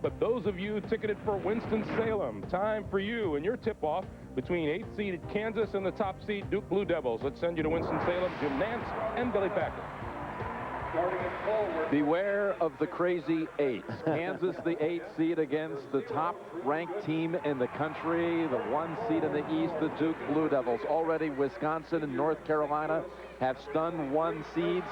but those of you ticketed for Winston-Salem, time for you and your tip-off between 8th-seeded Kansas and the top seed Duke Blue Devils. Let's send you to Winston-Salem, Jim Nance and Billy Packer. Beware of the crazy eights. Kansas, the 8th seed against the top-ranked team in the country, the 1 seed in the East, the Duke Blue Devils. Already Wisconsin and North Carolina have stunned 1 seeds.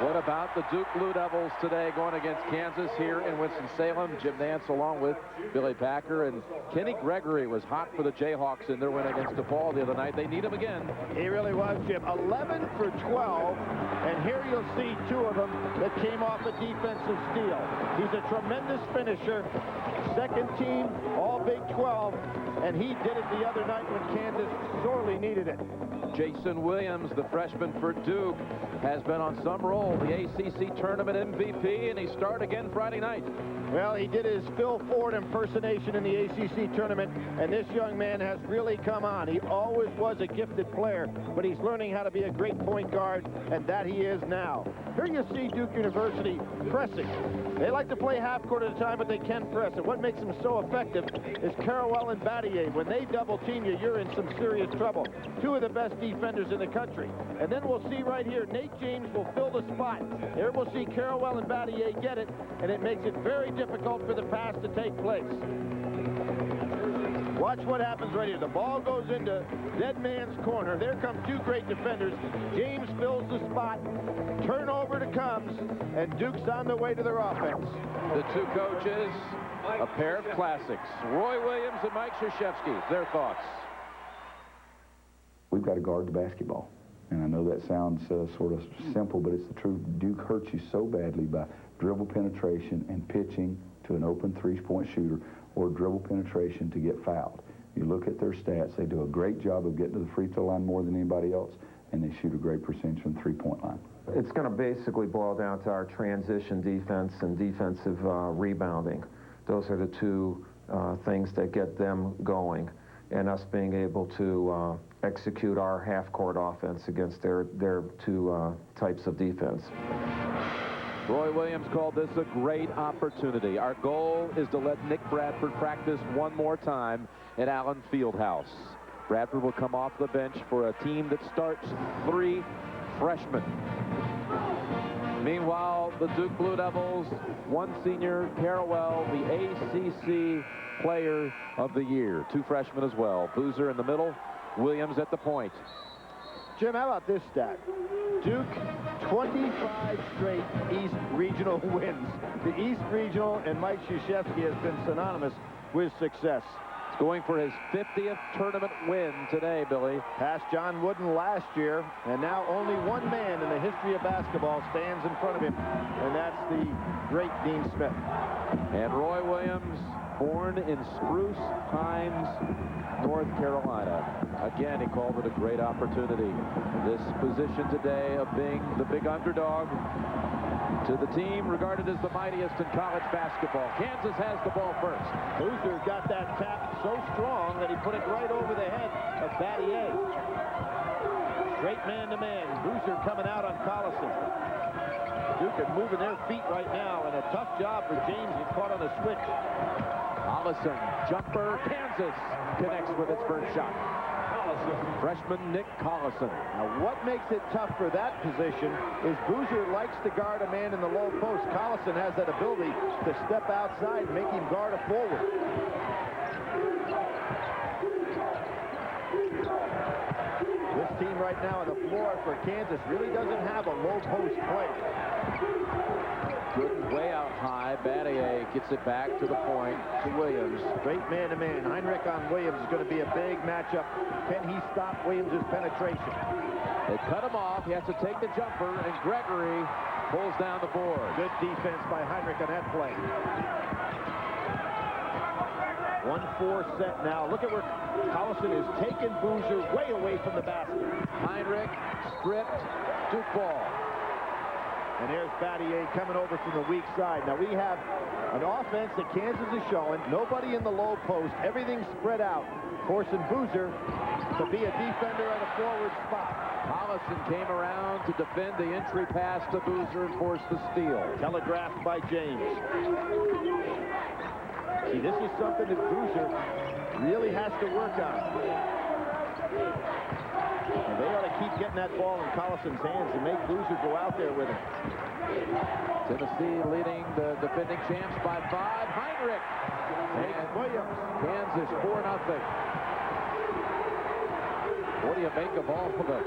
What about the Duke Blue Devils today going against Kansas here in Winston-Salem? Jim Nance along with Billy Packer, and Kenny Gregory was hot for the Jayhawks in their win against DePaul the other night. They need him again. He really was, Jim. 11 for 12, and here you'll see 2 of them that came off a defensive steal. He's a tremendous finisher. Second team, all Big 12, and he did it the other night when Kansas sorely needed it. Jason Williams, the freshman for Duke, has been on some roll, the ACC tournament MVP, and he started again Friday night. Well, he did his Phil Ford impersonation in the ACC tournament, and this young man has really come on. He always was a gifted player, but he's learning how to be a great point guard, and that he is now. Here you see Duke University pressing. They like to play half court at a time, but they can press. And what makes them so effective is Carrawell and Battier. When they double team you, you're in some serious trouble. 2 of the best defenders in the country. And then we'll see right here, Nate James will fill the spot. There we'll see Carrawell and Battier get it, and it makes it very difficult for the pass to take place. Watch what happens right here. The ball goes into dead man's corner. There come 2 great defenders. James fills the spot. Turnover to comes, and Duke's on their way to their offense. The 2 coaches, a pair of classics. Roy Williams and Mike Krzyzewski. Their thoughts. We've got to guard the basketball. And I know that sounds sort of simple, but it's the truth. Duke hurts you so badly by dribble penetration and pitching to an open 3-point shooter, or dribble penetration to get fouled. You look at their stats, they do a great job of getting to the free throw line more than anybody else, and they shoot a great percentage from the 3-point line. It's going to basically boil down to our transition defense and defensive rebounding. Those are the 2 things that get them going, and us being able to execute our half-court offense against their 2 types of defense. Roy Williams called this a great opportunity. Our goal is to let Nick Bradford practice 1 more time at Allen Fieldhouse. Bradford will come off the bench for a team that starts 3 freshmen. Meanwhile, the Duke Blue Devils, 1 senior, Carrawell, the ACC Player of the Year. 2 freshmen as well. Boozer in the middle, Williams at the point. Jim, how about this stat? Duke, 25 straight East Regional wins. The East Regional and Mike Krzyzewski has been synonymous with success. He's going for his 50th tournament win today, Billy. Passed John Wooden last year, and now only 1 man in the history of basketball stands in front of him, and that's the great Dean Smith. And Roy Williams, born in Spruce Pines, North Carolina. Again, he called it a great opportunity. This position today of being the big underdog to the team regarded as the mightiest in college basketball. Kansas has the ball first. Boozer got that tap so strong that he put it right over the head of Battier. Straight man-to-man. Boozer coming out on Coliseum. Duke is moving their feet right now, and a tough job for James. He caught on the switch. Collison, jumper, Kansas connects with its first shot. Freshman Nick Collison. Now, what makes it tough for that position is Boozer likes to guard a man in the low post. Collison has that ability to step outside and make him guard a forward. This team right now on the floor for Kansas really doesn't have a low post player. Good way out high. Battier gets it back to the point to Williams. Great man-to-man. Heinrich on Williams is going to be a big matchup. Can he stop Williams' penetration? They cut him off. He has to take the jumper, and Gregory pulls down the board. Good defense by Heinrich on that play. 1-4 set now. Look at where Collison is taking Boozer way away from the basket. Heinrich stripped. Duke ball. And there's Battier coming over from the weak side. Now we have an offense that Kansas is showing. Nobody in the low post. Everything spread out. Forcing Boozer to be a defender at a forward spot. Collison came around to defend the entry pass to Boozer and force the steal. Telegraphed by James. See, this is something that Bruiser really has to work on. And they ought to keep getting that ball in Collison's hands and make Bruiser go out there with him. Tennessee leading the defending champs by 5. Heinrich. And Williams. Kansas 4-0. What do you make of all of the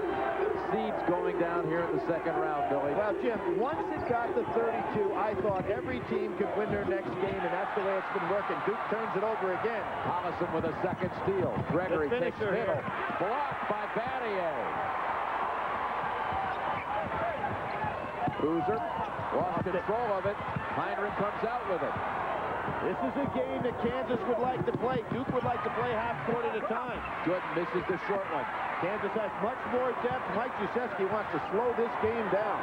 seeds going down here in the second round, Billy? Well, Jim, once it got to 32, I thought every team could win their next game, and that's the way it's been working. Duke turns it over again. Collison with a second steal. Gregory takes middle. Blocked by Battier. Bruiser lost control of it. Heinrich comes out with it. This is a game that Kansas would like to play. Duke would like to play half court at a time. Good, misses the short one. Kansas has much more depth. Mike Krzyzewski wants to slow this game down.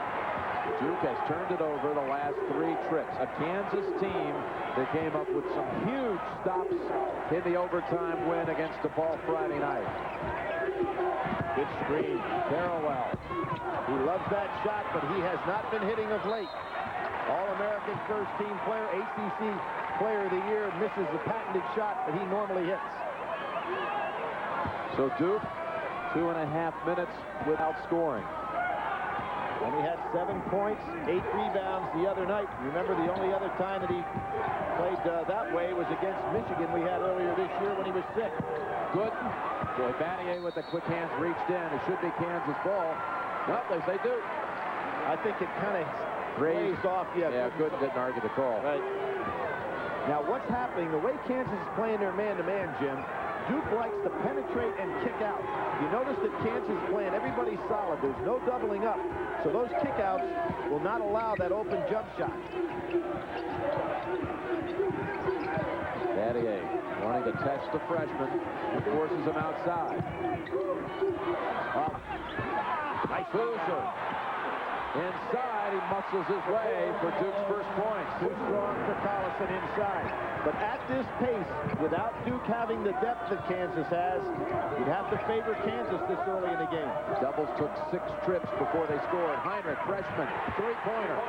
Duke has turned it over the last 3 trips. A Kansas team that came up with some huge stops in the overtime win against DePaul Friday night. Good screen. Carrawell. He loves that shot, but he has not been hitting of late. All-American first-team player, ACC Player of the Year, misses a patented shot that he normally hits. So Duke, 2.5 minutes without scoring. And he had 7 points, 8 rebounds the other night. Remember, the only other time that he played that way was against Michigan we had earlier this year when he was sick. Good. Boy, Battier with the quick hands reached in. It should be Kansas ball. Well, they say Duke. I think it kind of grazed off. Yeah, Gooden didn't argue the call. Right. Now, what's happening, the way Kansas is playing their man-to-man, Jim, Duke likes to penetrate and kick out. You notice that Kansas is playing everybody solid. There's no doubling up. So those kickouts will not allow that open jump shot. Battier wanting to test the freshman and forces him outside. Nice Bruiser. Inside, he muscles his way for Duke's first points. Too strong for Collison inside. But at this pace, without Duke having the depth that Kansas has, you'd have to favor Kansas this early in the game. Doubles took 6 trips before they scored. Heinrich, freshman, 3-pointer.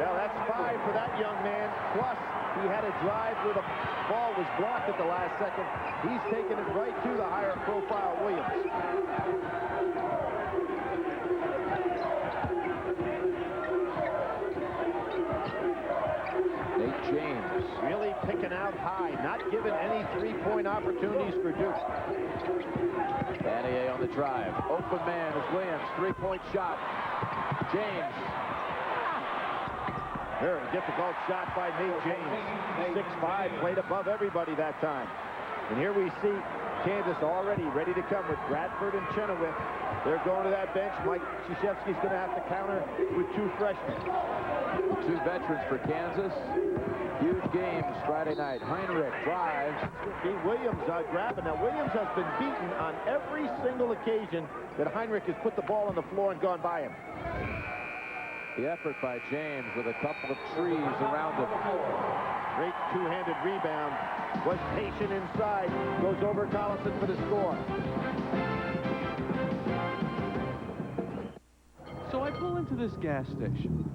Well, that's 5 for that young man. Plus, he had a drive where the ball was blocked at the last second. He's taken it right to the higher profile Williams. James really picking out high, not giving any 3-point opportunities for Duke. Battier on the drive. Open man is Williams. 3-point shot. James. Very difficult shot by Nate James. 6'5", played above everybody that time. And here we see Kansas already ready to come with Bradford and Chenoweth. They're going to that bench. Mike Krzyzewski's going to have to counter with 2 freshmen. 2 veterans for Kansas. Huge games Friday night. Heinrich drives. Williams grabbing. Now, Williams has been beaten on every single occasion that Heinrich has put the ball on the floor and gone by him. The effort by James with a couple of trees around him. Great 2-handed rebound. Was patient inside. Goes over Collison for the score. So I pull into this gas station.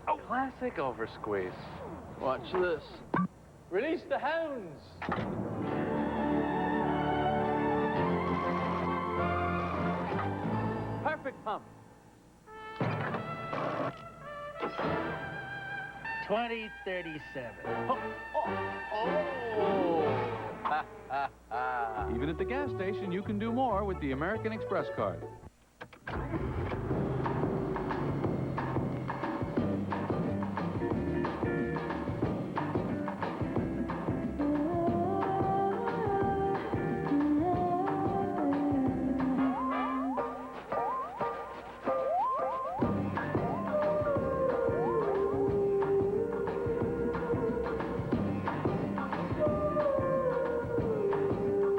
Oh, classic over squeeze. Watch this. Release the hounds. Perfect pump. 2037. Even at the gas station, you can do more with the American Express card.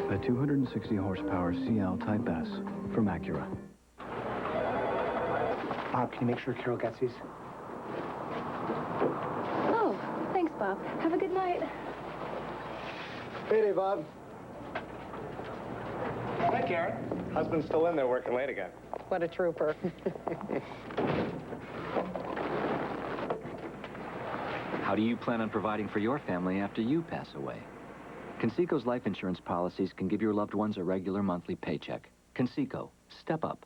A 260 horsepower CL Type S from Acura. Bob, can you make sure Carol gets these? Oh, thanks, Bob. Have a good night. Payday, Bob. Hi, Karen. Husband's still in there working late again. What a trooper. How do you plan on providing for your family after you pass away? Conseco's life insurance policies can give your loved ones a regular monthly paycheck. Conseco, step up.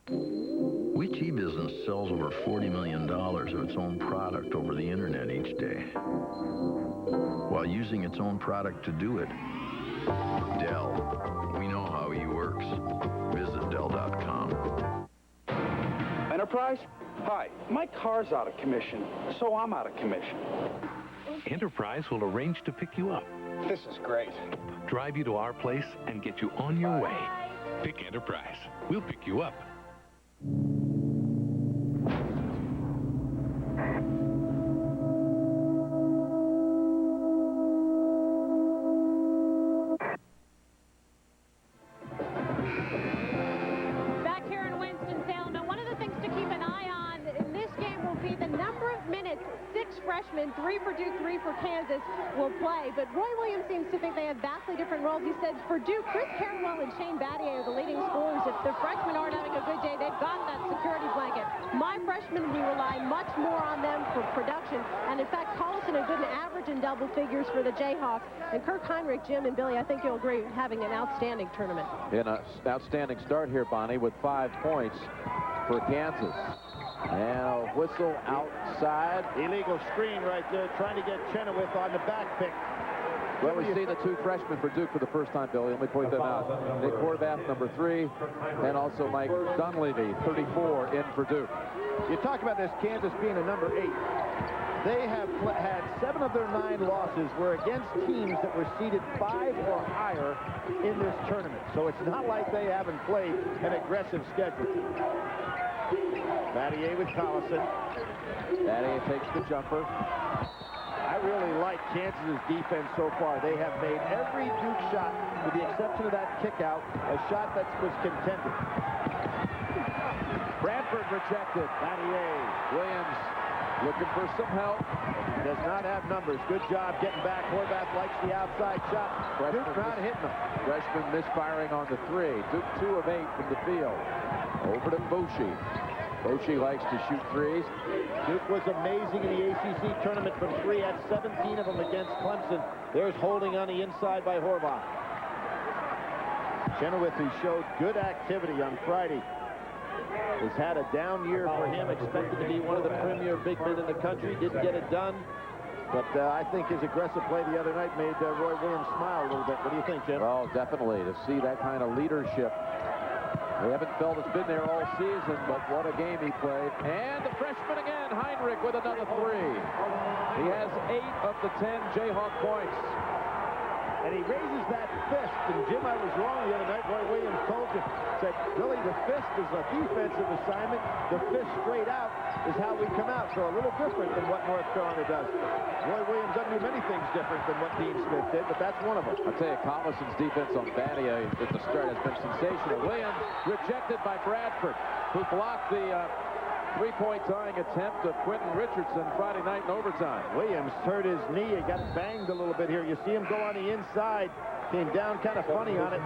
Which e-business sells over $40 million of its own product over the internet each day, while using its own product to do it? Dell. We know how E works. Visit Dell.com. Enterprise? Hi, my car's out of commission, so I'm out of commission. Enterprise will arrange to pick you up, This is great. drive you to our place, and get you on your way. Pick Enterprise. We'll pick you up. Back here in Winston-Salem, and one of the things to keep an eye on in this game will be the number of minutes 6 freshmen, 3 for Duke, 3 for Kansas, will play. But Roy Williams seems to think they have vastly different roles. He said for Duke, Chris Carrawell and Shane Battier are the leading scorers. If the freshmen aren't having a good day, they've got that security blanket. My freshmen, we rely much more on them for production. And in fact, Coliseum a good average in double figures for the Jayhawks. And Kirk Heinrich, Jim, and Billy, I think you'll agree, having an outstanding tournament. In an outstanding start here, Bonnie, with 5 points for Kansas. And a whistle outside. Illegal screen right there, trying to get Chenoweth on the back pick. Well, we see the 2 freshmen for Duke for the first time, Billy. Let me point them out. Nick Horvath, number 3, and also Mike Dunleavy, 34, in for Duke. You talk about this Kansas being a number 8. They have had 7 of their 9 losses were against teams that were seeded 5 or higher in this tournament. So it's not like they haven't played an aggressive schedule. Battier with Collison. Battier takes the jumper. I really like Kansas's defense so far. They have made every Duke shot, with the exception of that kick out, a shot that was contended. Bradford rejected. Battier. Williams looking for some help. Does not have numbers. Good job getting back. Horvath likes the outside shot. Duke not hitting them. Freshman misfiring on the 3. Duke 2 of 8 from the field. Over to Bouchy. Bouchy likes to shoot threes. Duke was amazing in the ACC tournament from 3. Had 17 of them against Clemson. There's holding on the inside by Horvath. Chenoweth, who showed good activity on Friday, has had a down year for him. Expected to be one of the premier big men in the country. Didn't get it done. But I think his aggressive play the other night made Roy Williams smile a little bit. What do you think, Jim? Well, definitely. To see that kind of leadership. They haven't felt it's been there all season, but what a game he played. And the freshman again, Heinrich, with another 3. He has 8 of the 10 Jayhawk points. And he raises that fist. And Jim, I was wrong the other night. Roy Williams told you, said, really, the fist is a defensive assignment. The fist straight out is how we come out. So a little different than what North Carolina does. Roy Williams doesn't do many things different than what Dean Smith did, but that's one of them. I'll tell you, Collison's defense on Battier at the start has been sensational. Williams rejected by Bradford, who blocked the 3-point tying attempt of Quentin Richardson Friday night in overtime. Williams hurt his knee. He got banged a little bit here. You see him go on the inside. Came down kind of funny on it.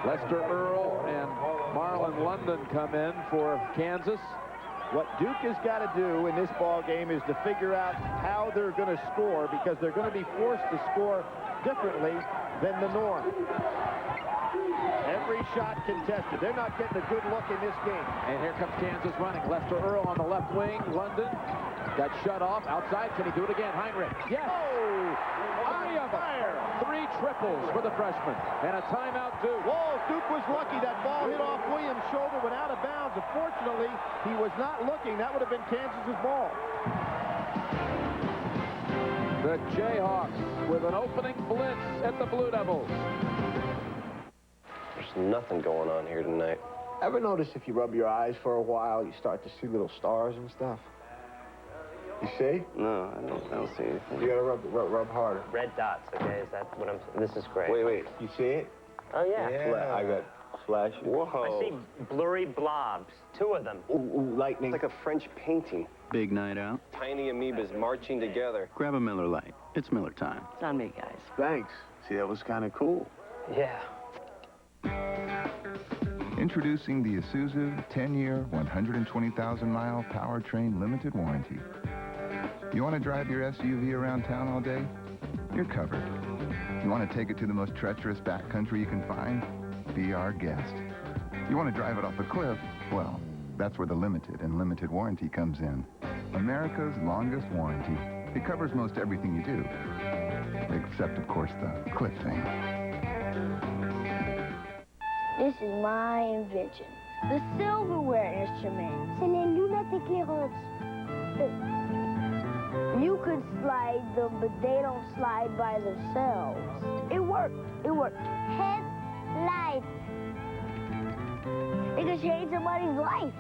Lester Earl and Marlon London come in for Kansas. What Duke has got to do in this ball game is to figure out how they're going to score, because they're going to be forced to score differently than the norm. Every shot contested. They're not getting a good look in this game. And here comes Kansas running. Lester Earl on the left wing. London got shut off. Outside. Can he do it again? Heinrich. Yes. Oh! Fire! 3 triples for the freshman. And a timeout Duke. Whoa, Duke was lucky. That ball hit off Williams' shoulder, went out of bounds. Unfortunately, he was not looking. That would have been Kansas's ball. The Jayhawks with an opening blitz at the Blue Devils. There's nothing going on here tonight. Ever notice if you rub your eyes for a while, you start to see little stars and stuff? You see? No, I don't see anything. You gotta rub harder. Red dots, okay? Is that what I'm... This is great. Wait. You see it? Oh, yeah. Yeah. I got flashes. Whoa. I see blurry blobs. 2 of them. Ooh, lightning. It's like a French painting. Big night out. Tiny amoebas marching together. Grab a Miller Lite. It's Miller time. It's on me, guys. Thanks. See, that was kind of cool. Yeah. Introducing the Isuzu 10-year, 120,000-mile powertrain limited warranty. You want to drive your SUV around town all day? You're covered. You want to take it to the most treacherous backcountry you can find? Be our guest. You want to drive it off a cliff? Well, that's where the limited and limited warranty comes in. America's longest warranty. It covers most everything you do, except, of course, the cliff thing. This is my invention, the silverware instrument. C'est les lunettes éclaireuses. You could slide them, but they don't slide by themselves. It worked. It worked. Headlights. It could change somebody's life.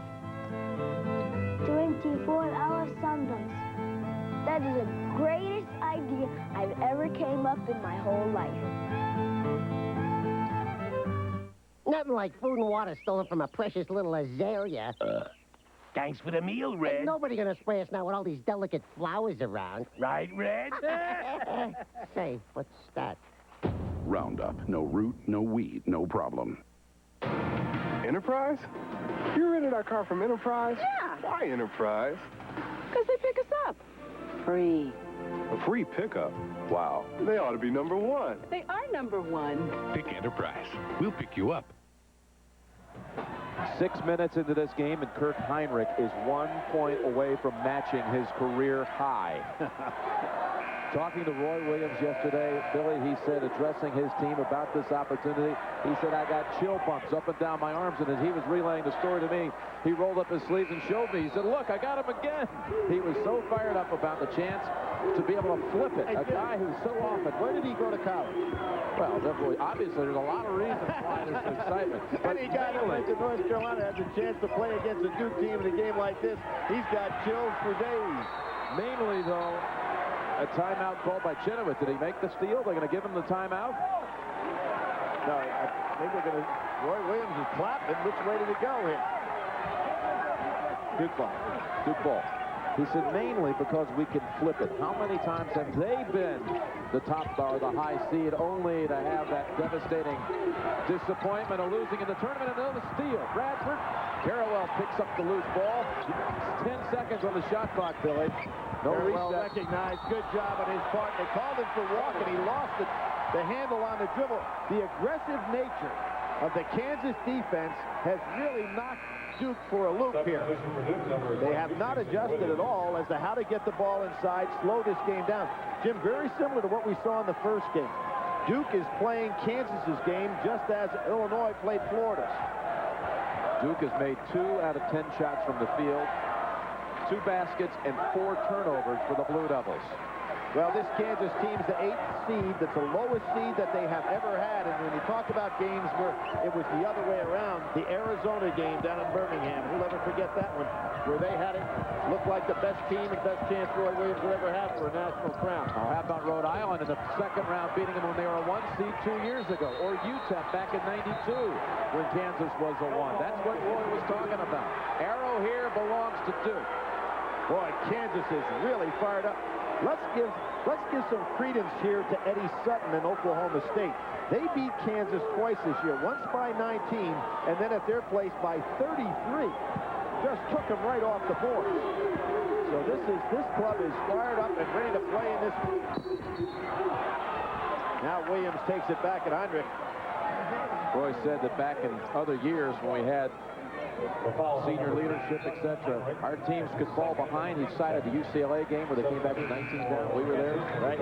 24-hour sunburns. That is the greatest idea I've ever came up in my whole life. Nothing like food and water stolen from a precious little azalea. Thanks for the meal, Red. Ain't nobody gonna spray us now with all these delicate flowers around. Right, Red? Say, what's that? Roundup. No root, no weed, no problem. Enterprise? You rented our car from Enterprise? Yeah. Why Enterprise? Because they pick us up. Free. A free pickup? Wow. They ought to be number one. They are number one. Pick Enterprise. We'll pick you up. 6 minutes into this game, and Kirk Heinrich is 1 point away from matching his career high. Talking to Roy Williams yesterday, Billy, he said, addressing his team about this opportunity, he said, I got chill bumps up and down my arms, and as he was relaying the story to me, he rolled up his sleeves and showed me. He said, look, I got him again. He was so fired up about the chance to be able to flip it. A guy who's so often... Where did he go to college? Well, obviously, there's a lot of reasons why there's excitement. But any guy that went to North Carolina has a chance to play against a Duke team in a game like this, he's got chills for days. Mainly, though, a timeout called by Chenoweth. Did he make the steal? They're going to give him the timeout? No, I think we're going to... Roy Williams is clapping. Which way did it go here? Duke ball. Duke ball. He said mainly because we can flip it. How many times have they been the top or the high seed only to have that devastating disappointment of losing in the tournament? And another steal. Bradford. Carrawell picks up the loose ball. 10 seconds on the shot clock, Billy. No reset. Well recognized. Good job on his part. They called him for walk, and he lost the handle on the dribble. The aggressive nature of the Kansas defense has really knocked Duke for a loop here. They have not adjusted at all as to how to get the ball inside, slow this game down. Jim, very similar to what we saw in the first game. Duke is playing Kansas's game just as Illinois played Florida's. Duke has made 2 out of 10 shots from the field, 2 baskets, and 4 turnovers for the Blue Devils. Well, this Kansas team's the 8th seed. That's the lowest seed that they have ever had. And when you talk about games where it was the other way around, the Arizona game down in Birmingham, we'll never forget that one, where they had it, looked like the best team and best chance Roy Williams would ever have for a national crown. How about Rhode Island in the second round, beating them when they were a 1 seed 2 years ago, or UTEP back in '92 when Kansas was a 1. That's what Roy was talking about. Arrow here belongs to Duke. Boy, Kansas is really fired up. Let's give some credence here to Eddie Sutton and Oklahoma State. They beat Kansas twice this year, once by 19, and then at their place by 33. Just took them right off the board. So this club is fired up and ready to play in this. Now Williams takes it back at Heinrich. Roy said that back in other years when we had senior leadership, etc., our teams could fall behind. He cited the UCLA game where they came back with 19 down. We were there, right?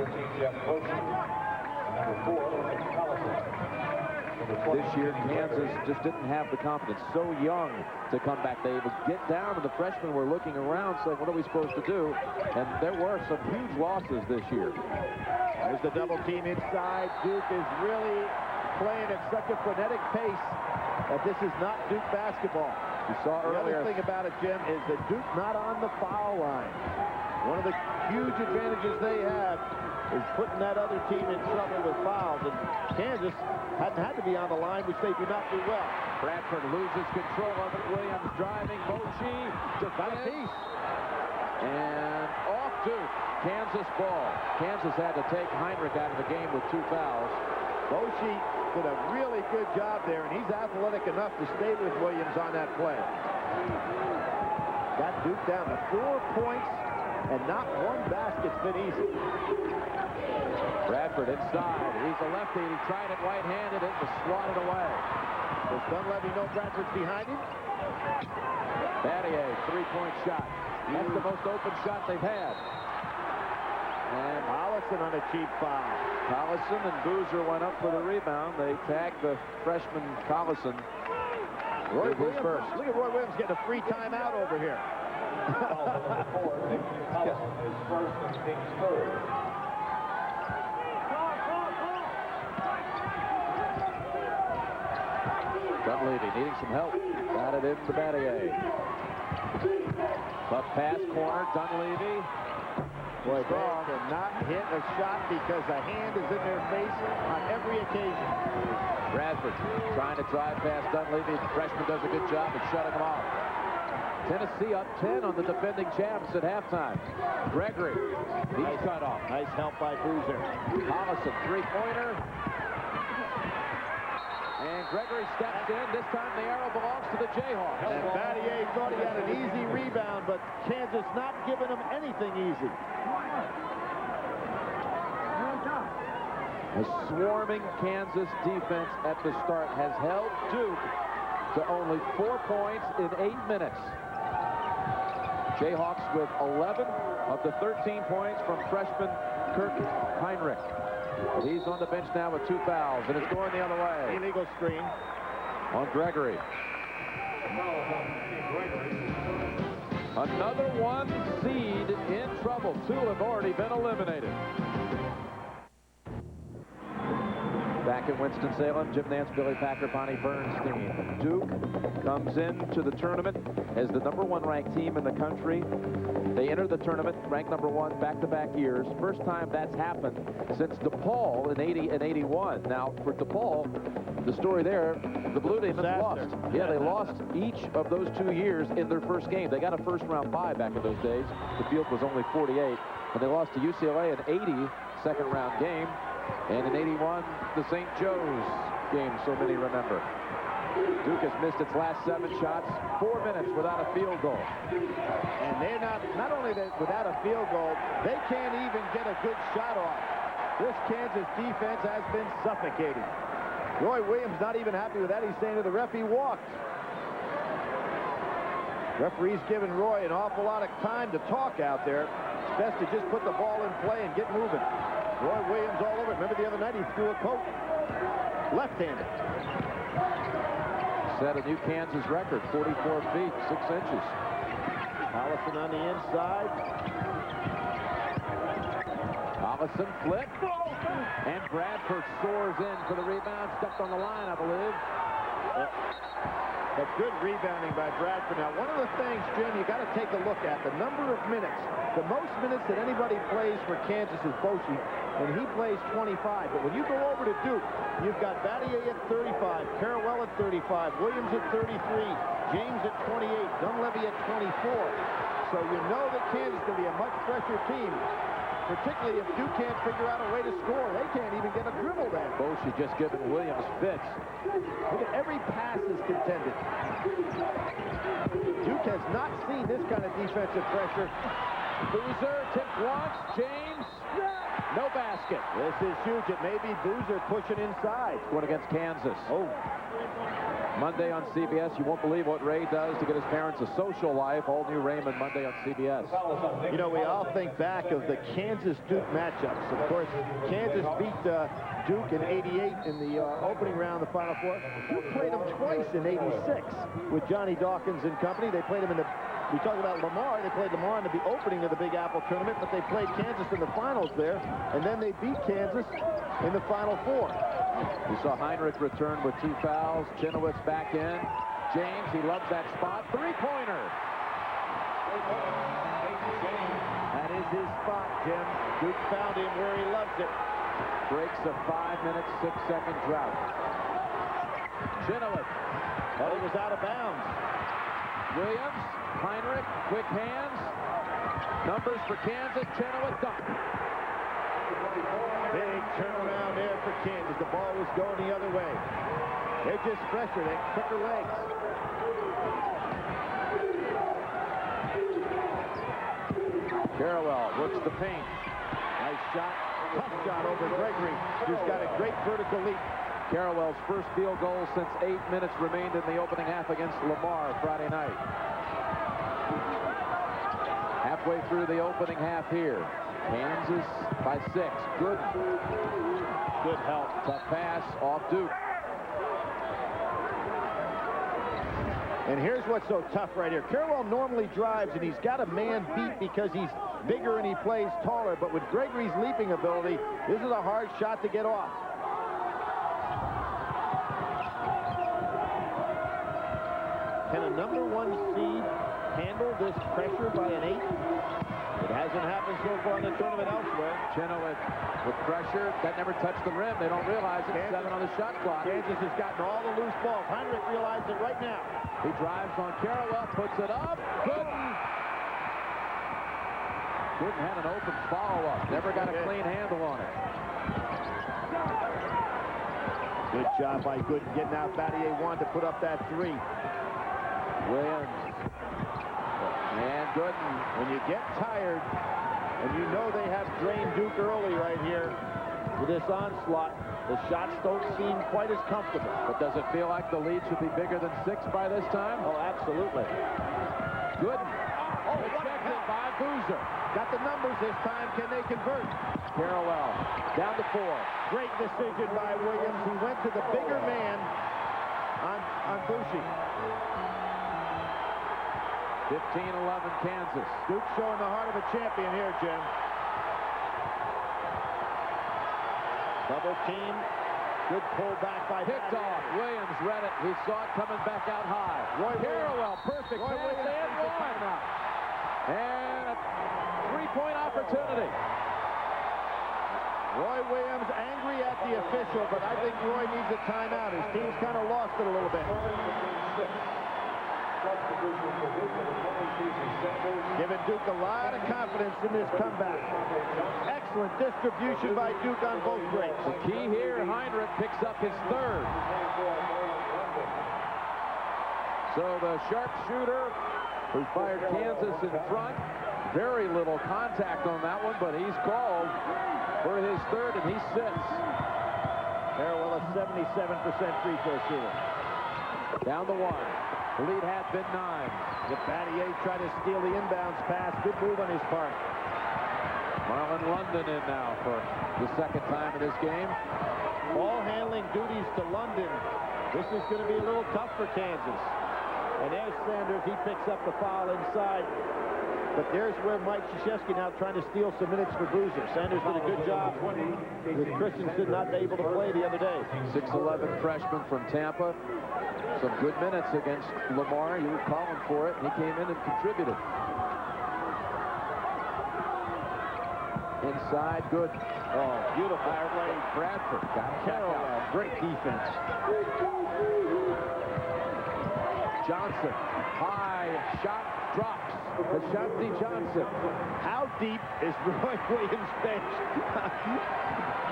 This year, Kansas just didn't have the confidence. So young to come back. They would get down, and the freshmen were looking around saying, what are we supposed to do? And there were some huge losses this year. There's the double team inside. Duke is really playing at such a frenetic pace that this is not Duke basketball. You saw earlier. The other thing about it, Jim, is that Duke not on the foul line. One of the huge advantages they have is putting that other team in trouble with fouls. And Kansas hadn't had to be on the line, which they do not do well. Bradford loses control of it. Williams driving. Mochi defense. And off Duke. Kansas ball. Kansas had to take Heinrich out of the game with 2 fouls. Mochi did a really good job there, and he's athletic enough to stay with Williams on that play. Got Duke down to 4 points, and not one basket's been easy. Bradford inside. He's a lefty. He tried it right-handed. It was swatted away. Does Dunleavy know Bradford's behind him? Battier, three-point shot. That's the most open shot they've had. And Collison on a cheap foul. Collison and Boozer went up for the rebound. They tagged the freshman Collison. Roy Williams, look at Roy Williams getting a free timeout over here. Dunleavy needing some help. Got it into Battier. Buck pass corner. Dunleavy. Boy, they cannot hit a shot because a hand is in their face on every occasion. Bradford trying to drive past Dunleavy. The freshman does a good job of shutting him off. Tennessee up 10 on the defending champs at halftime. Gregory, he's cut off. Nice help by Boozer. Collison, three-pointer. And Gregory steps in. This time the arrow belongs to the Jayhawks. And Battier thought he had an easy rebound, but Kansas not giving him anything easy. A swarming Kansas defense at the start has held Duke to only 4 points in 8 minutes. Jayhawks with 11 of the 13 points from freshman Kirk Heinrich. He's on the bench now with 2 fouls, and it's going the other way. Illegal screen on Gregory. Another 1 seed in trouble. 2 have already been eliminated. Back in Winston-Salem, Jim Nance, Billy Packer, Bonnie Bernstein. Duke comes into the tournament as the #1 ranked team in the country. They enter the tournament ranked #1 back-to-back years. First time that's happened since DePaul in 80 and 81. Now, for DePaul, the story there, the Blue Demons lost. Yeah, they lost each of those 2 years in their first game. They got a first-round bye back in those days. The field was only 48. And they lost to UCLA in 80, second-round game. And in 81, the St. Joe's game, so many remember. Duke has missed its last 7 shots, 4 minutes without a field goal. And they're not only without a field goal, they can't even get a good shot off. This Kansas defense has been suffocating. Roy Williams not even happy with that. He's saying to the ref he walked. Referee's giving Roy an awful lot of time to talk out there. It's best to just put the ball in play and get moving. Roy Williams all over it. Remember the other night he threw a coat left-handed. Set a new Kansas record, 44 feet, 6 inches. Collison on the inside. Collison flip. And Bradford soars in for the rebound. Stepped on the line, I believe. But good rebounding by Bradford. Now, one of the things, Jim, you got to take a look at the number of minutes. The most minutes that anybody plays for Kansas is Boschee, and he plays 25. But when you go over to Duke, you've got Battier at 35, Carrawell at 35, Williams at 33, James at 28, Dunleavy at 24. So you know that Kansas is going to be a much fresher team, particularly if Duke can't figure out a way to score. They can't even get a dribble down. Boschee just giving Williams fits. Look at every pass is contended. Duke has not seen this kind of defensive pressure. Boozer tipped once. James, no basket. This is huge. It may be Boozer pushing inside. Going against Kansas. Oh. Monday on CBS. You won't believe what Ray does to get his parents a social life. All new Raymond Monday on CBS. You know, we all think back of the Kansas-Duke matchups. Of course, Kansas beat Duke in 88 in the opening round of the Final Four. Duke played them twice in 86 with Johnny Dawkins and company. They played them in the... We talk about Lamar. They played Lamar in the opening of the Big Apple tournament, but they played Kansas in the finals there, and then they beat Kansas in the Final Four. We saw Heinrich return with 2 fouls. Chenoweth back in. James, he loves that spot. Three-pointer. That is his spot, Jim. Duke found him where he loves it. Breaks a 5-minute, 6-second drought. Chenoweth. Oh, he was out of bounds. Williams, Heinrich, quick hands. Numbers for Kansas. Chenoweth dunk. Big turnaround there for Kansas. The ball was going the other way. They're just fresher. They have quicker legs. Carrawell works the paint. Nice shot. Tough shot over Gregory, who's got a great vertical leap. Carrawell's first field goal since 8 minutes remained in the opening half against Lamar Friday night. Halfway through the opening half here. Kansas by 6. Good help. Tough pass off Duke. And here's what's so tough right here. Carrawell normally drives, and he's got a man beat because he's bigger and he plays taller. But with Gregory's leaping ability, this is a hard shot to get off. Can a number 1 seed handle this pressure by an 8? It hasn't happened so far in the tournament elsewhere. Chenoweth with pressure. That never touched the rim. They don't realize it. 7 on the shot clock. Kansas has gotten all the loose balls. Heinrich realized it right now. He drives on Carrawell, puts it up. Gooden had an open follow-up. Never got a clean handle on it. Good job by Gooden getting out. Battier wanted to put up that 3. Williams. And Gooden. When you get tired, and you know they have drained Duke early right here with this onslaught, the shots don't seem quite as comfortable. But does it feel like the lead should be bigger than 6 by this time? Oh, absolutely. Gooden. Rejected by Boozer. Got the numbers this time. Can they convert? Carrawell down to 4. Great decision by Williams. He went to the bigger man on Bushi. 15-11 Kansas. Duke showing the heart of a champion here, Jim. Double team. Good pull back by Picked off. Williams read it. He saw it coming back out high. Carrawell, perfect pass and one. And a 3-point opportunity. Roy Williams angry at the official, but I think Roy needs a timeout. His team's kind of lost it a little bit. Giving Duke a lot of confidence in this comeback. Excellent distribution by Duke on both breaks. The key here, Heinrich picks up his 3rd. So the sharpshooter who fired Kansas in front, very little contact on that one, but he's called for his 3rd, and he sits. Carrawell, a 77% free throw shooter. Down to 1. The lead had been 9. Battier tried to steal the inbounds pass. Good move on his part. Marlon London in now for the 2nd time in this game. Ball handling duties to London. This is going to be a little tough for Kansas. And there's Sanders. He picks up the foul inside. But there's where Mike Krzyzewski now trying to steal some minutes for Boozer. Sanders did a good job with Christensen not able to play the other day. 6'11" freshman from Tampa. Some good minutes against Lamar. You were calling for it, and he came in and contributed. Inside, good. Oh, beautiful play. Bradford got Carrawell. Great defense. Johnson, high shot, drops. Ashanti Johnson. How deep is Roy Williams' bench?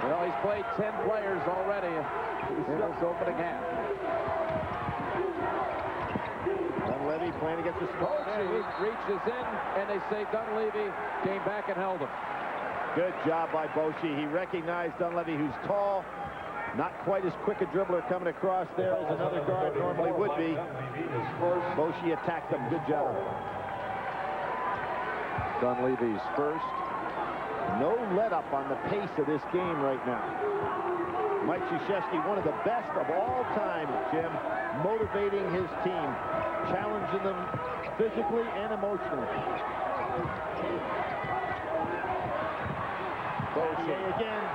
Well, he's played 10 players already in this opening half. Dunleavy playing against the score. He reaches in, and they say Dunleavy came back and held him. Good job by Boshi. He recognized Dunleavy, who's tall, not quite as quick a dribbler coming across there as another guard normally would be. Boshi attacked him. Good job. Dunleavy's first. No let-up on the pace of this game right now. Mike Krzyzewski, one of the best of all time, Jim, motivating his team, challenging them physically and emotionally. Battier again.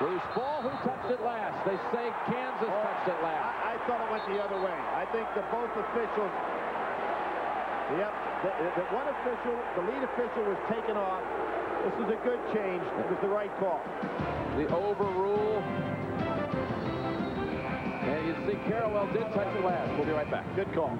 Loose ball. Who touched it last? They say Kansas touched it last. I thought it went the other way. I think that both officials, the one official, the lead official was taken off. This is a good change. It was the right call. The overrule. And you see Carrawell did touch it last. We'll be right back. Good call.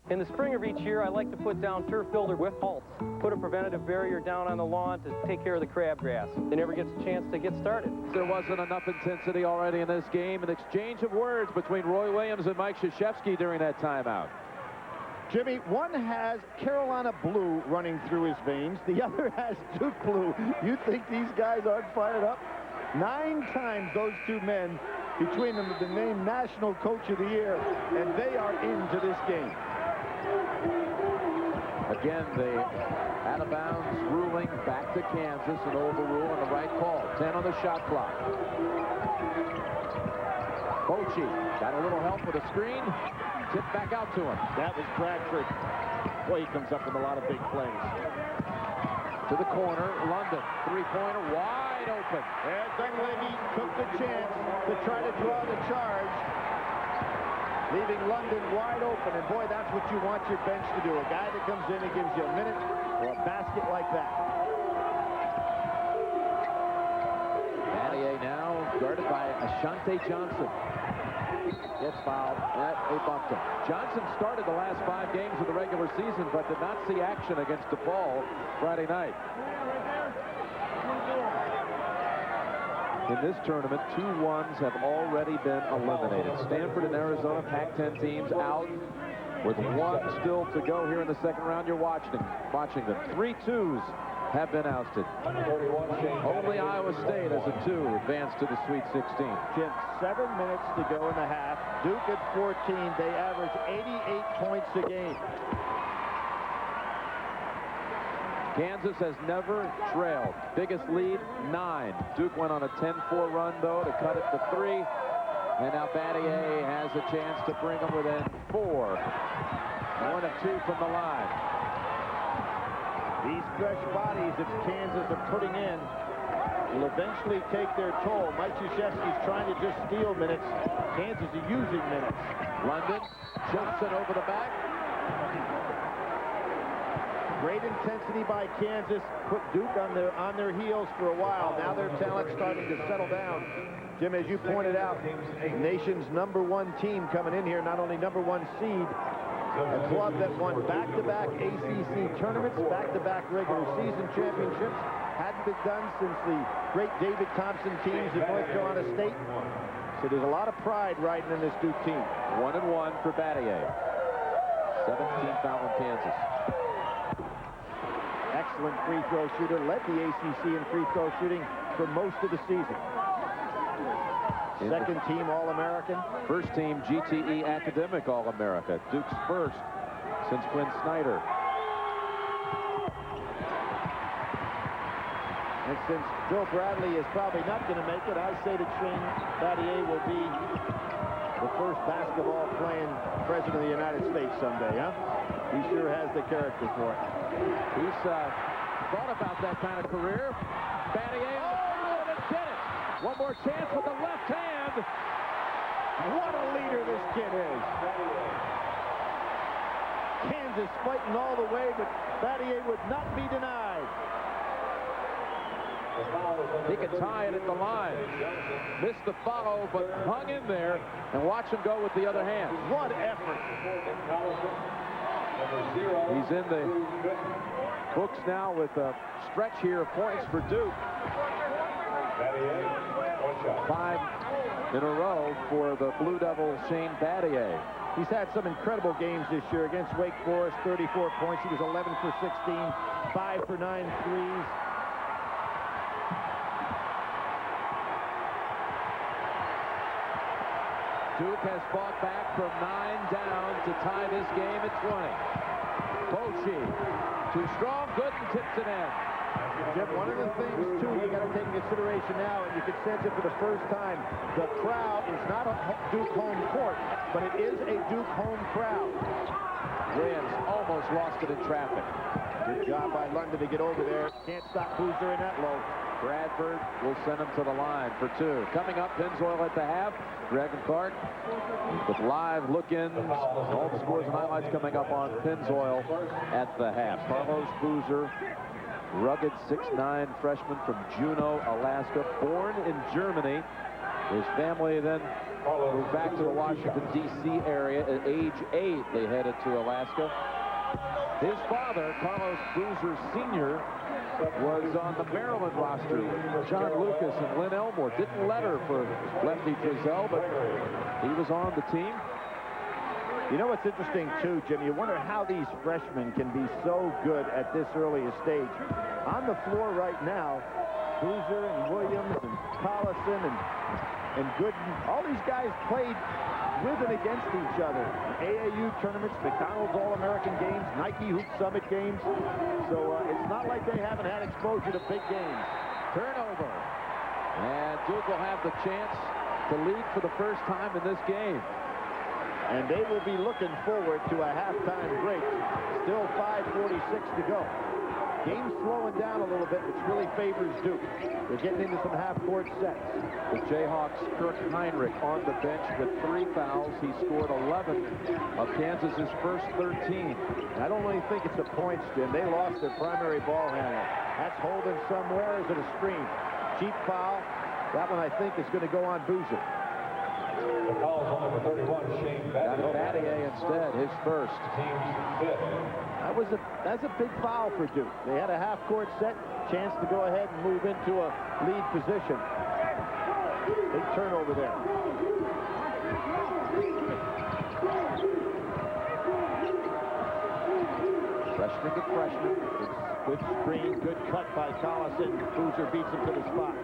In the spring of each year, I like to put down turf builder with halts. Put a preventative barrier down on the lawn to take care of the crabgrass. It never gets a chance to get started. There wasn't enough intensity already in this game. An exchange of words between Roy Williams and Mike Krzyzewski during that timeout. Jimmy, one has Carolina blue running through his veins. The other has Duke blue. You think these guys aren't fired up? 9 times those two men between them have been named National Coach of the Year, and they are into this game. Again, the out-of-bounds ruling back to Kansas, an overrule and the right call. 10 on the shot clock. Bochy got a little help with a screen. Tipped back out to him. That was Bradford. Boy, he comes up with a lot of big plays. To the corner, London. Three-pointer wide open. And Dunleavy took the chance to try to draw the charge, leaving London wide open. And boy, that's what you want your bench to do. A guy that comes in and gives you a minute or a basket like that. Battier now guarded by Ashante Johnson. Gets fouled. They bumped him. Johnson started the last 5 games of the regular season, but did not see action against DePaul Friday night. In this tournament, 2 ones have already been eliminated. Stanford and Arizona, Pac-10 teams out with 1 still to go here in the second round. You're watching them. 3 twos have been ousted. Only Iowa State as a 2 advanced to the Sweet 16. Jim, 7 minutes to go in the half. Duke at 14. They average 88 points a game. Kansas has never trailed. Biggest lead, 9. Duke went on a 10-4 run, though, to cut it to 3. And now Battier has a chance to bring them within 4. 1 of 2 from the line. These fresh bodies that Kansas are putting in will eventually take their toll. Mike Krzyzewski's trying to just steal minutes. Kansas is using minutes. London, Johnson over the back. Great intensity by Kansas. Put Duke on their heels for a while. Now their talent's starting to settle down. Jim, as you pointed out, the nation's #1 team coming in here, not only #1 seed, a club that won back-to-back ACC tournaments, back-to-back regular season championships. Hadn't been done since the great David Thompson teams at North Carolina State. So there's a lot of pride riding in this Duke team. 1-1 for Battier. 17th foul in Kansas. Excellent free throw shooter. Led the ACC in free throw shooting for most of the season. Second team All-American. First team GTE Academic All-America. Duke's first since Quinn Snyder. And since Bill Bradley is probably not going to make it, I say that Shane Battier will be the first basketball playing president of the United States someday, huh? He sure has the character for it. He's thought about that kind of career. Battier, oh, and did it. One more chance with the left hand. What a leader this kid is. Kansas fighting all the way, but Battier would not be denied. He could tie it at the line. Missed the follow, but hung in there, and watch him go with the other hand. What effort. He's in the books now with a stretch here of points for Duke. 5 in a row for the Blue Devils, Shane Battier. He's had some incredible games this year against Wake Forest, 34 points. He was 11 for 16, 5 for 9 threes. Duke has fought back from 9 down to tie this game at 20. Bochy, too strong, good, and tips it in. Jim, one of the things, too, you got to take into consideration now, and you can sense it for the first time, the crowd is not a Duke home court, but it is a Duke home crowd. Williams almost lost it in traffic. Good job by London to get over there. Can't stop Boozer in that low. Bradford will send him to the line for 2. Coming up, Pennzoil at the half. Greg and Clark with live look-ins. All the scores and highlights coming up on Pennzoil at the half. Carlos Boozer, rugged 6'9" freshman from Juneau, Alaska, born in Germany. His family then moved back to the Washington, D.C. area at age 8. They headed to Alaska. His father, Carlos Boozer Sr., was on the Maryland roster with John Lucas and Lynn Elmore. Didn't let her for Lefty Drizel, but he was on the team. You know what's interesting, too, Jim? You wonder how these freshmen can be so good at this early a stage. On the floor right now, Boozer and Williams and Collison and Gooden, all these guys played with and against each other. AAU tournaments, McDonald's All-American games, Nike Hoop Summit games. So it's not like they haven't had exposure to big games. Turnover. And Duke will have the chance to lead for the first time in this game. And they will be looking forward to a halftime break. Still 5:46 to go. Game's slowing down a little bit, which really favors Duke. They're getting into some half-court sets. The Jayhawks, Kirk Heinrich on the bench with 3 fouls. He scored 11 of Kansas's first 13. I don't really think it's a points, Jim. They lost their primary ball handler. That's holding somewhere. Is it a screen? Cheap foul. That one, I think, is going to go on Boozer. The foul's on number 31, Shane Battier. Got Battier instead, his first. Team's fifth. That's a big foul for Duke. They had a half-court set, chance to go ahead and move into a lead position. Big turnover there. Freshman to freshman. Good screen, good cut by Collison. Boozer beats him to the spot.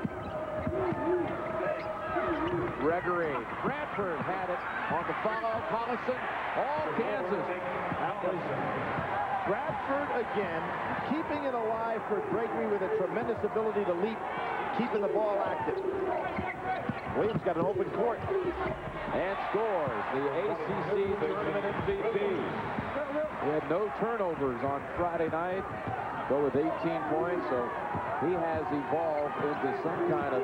Gregory. Bradford had it on the follow. Collison. All Kansas. That was Bradford again, keeping it alive for Gregory with a tremendous ability to leap, keeping the ball active. Williams got an open court. And scores the ACC tournament MVP. He had no turnovers on Friday night. Go with 18 points, so he has evolved into some kind of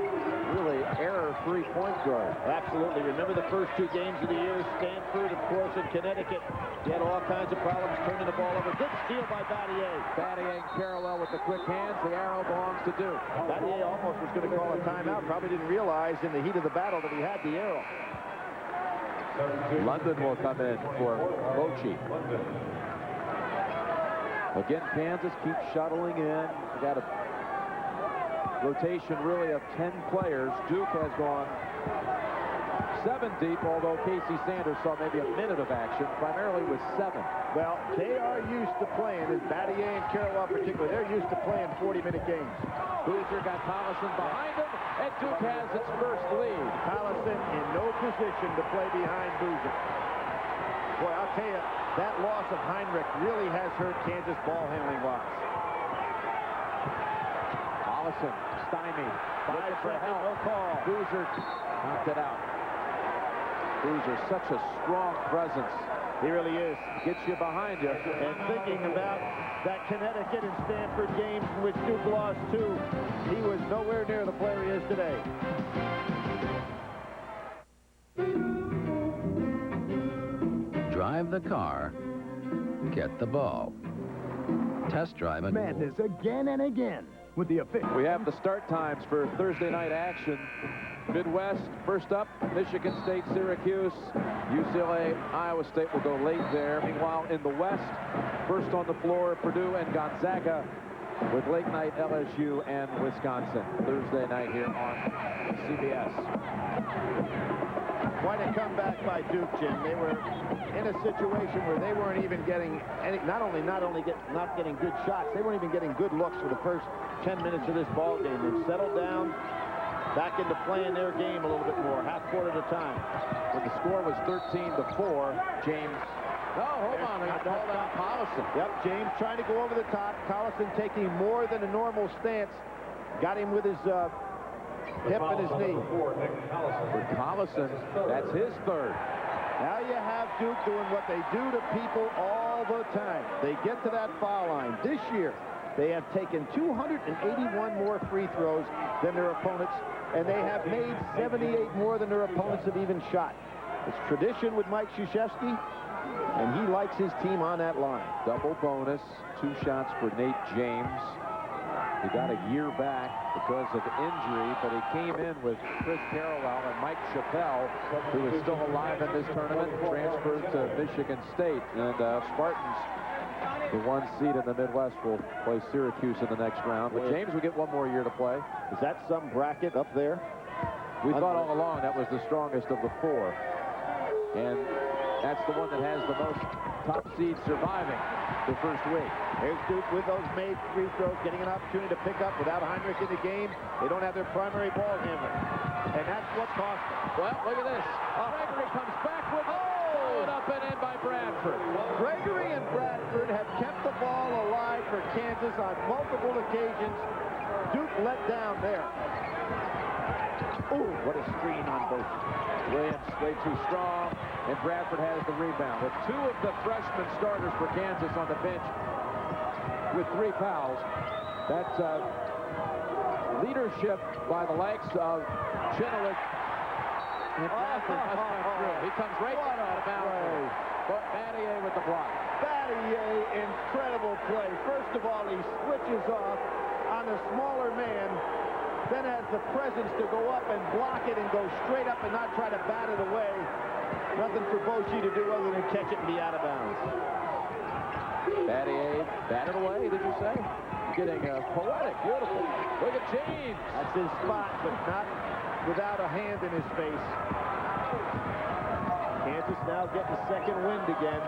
really error-free point guard. Absolutely. Remember the first 2 games of the year, Stanford, of course, and Connecticut. He had all kinds of problems turning the ball over. Good steal by Battier. Battier and Carrawell with the quick hands. The arrow belongs to Duke. Battier almost was going to call a timeout. Probably didn't realize in the heat of the battle that he had the arrow. London will come in for Bochy. Again, Kansas keeps shuttling in. They got a rotation really of 10 players. Duke has gone 7 deep, although Casey Sanders saw maybe a minute of action, primarily with 7. Well, they are used to playing, and Battier and Carrawell particularly, they're used to playing 40-minute games. Boozer got Collison behind him, and Duke has its first lead. Collison in no position to play behind Boozer. Boy, I'll tell you, that loss of Heinrich really has hurt Kansas ball handling wise. Collison, stymied. 5 for help. No call. Boozer knocked it out. Boozer, such a strong presence. He really is. Gets you behind you. And thinking about that Connecticut and Stanford games in which Duke lost 2, he was nowhere near the player he is today. Drive the car, get the ball. Test drive it. Madness again and again with the official. We have the start times for Thursday night action. Midwest, first up, Michigan State, Syracuse, UCLA, Iowa State will go late there. Meanwhile, in the West, first on the floor, Purdue and Gonzaga, with late night LSU and Wisconsin. Thursday night here on CBS. Quite a comeback by Duke, Jim. They were in a situation where they weren't even getting any, not getting good shots, they weren't even getting good looks for the first 10 minutes of this ball game. They've settled down, back into playing their game a little bit more, half court at a time. When the score was 13-4, James. Oh, hold on, I got called out Collison. Yep, James trying to go over the top. Collison taking more than a normal stance. Got him with his hip and his knee. For Collison, that's his third. Now you have Duke doing what they do to people all the time. They get to that foul line. This year, they have taken 281 more free throws than their opponents, and they have made 78 more than their opponents have even shot. It's tradition with Mike Krzyzewski, and he likes his team on that line. Double bonus, 2 shots for Nate James. He got a year back because of injury, but he came in with Chris Carrawell and Mike Chappelle, who is still alive in this tournament, transferred to Michigan State. And Spartans, the 1 seed in the Midwest, will play Syracuse in the next round. But James will get 1 more year to play. Is that some bracket up there? We thought all along that was the strongest of the 4. And that's the one that has the most top seeds surviving the first week. Here's Duke with those made free throws, getting an opportunity to pick up without Heinrich in the game. They don't have their primary ball handler. And that's what cost them. Well, look at this. Gregory comes back with it up and in by Bradford. Gregory and Bradford have kept the ball alive for Kansas on multiple occasions. Duke let down there. Ooh, what a screen on both. Williams way too strong, and Bradford has the rebound. With 2 of the freshman starters for Kansas on the bench with 3 fouls, that's leadership by the likes of Chenoweth. And Bradford must come through. He comes right out of bounds. But Battier with the block. Battier, incredible play. First of all, he switches off on a smaller man, then has the presence to go up and block it and go straight up and not try to bat it away. Nothing for Boshi to do other than catch it and be out of bounds. Battier batted away, did you say? Getting poetic, beautiful. Look at James. That's his spot, but not without a hand in his face. Kansas now getting the second wind again.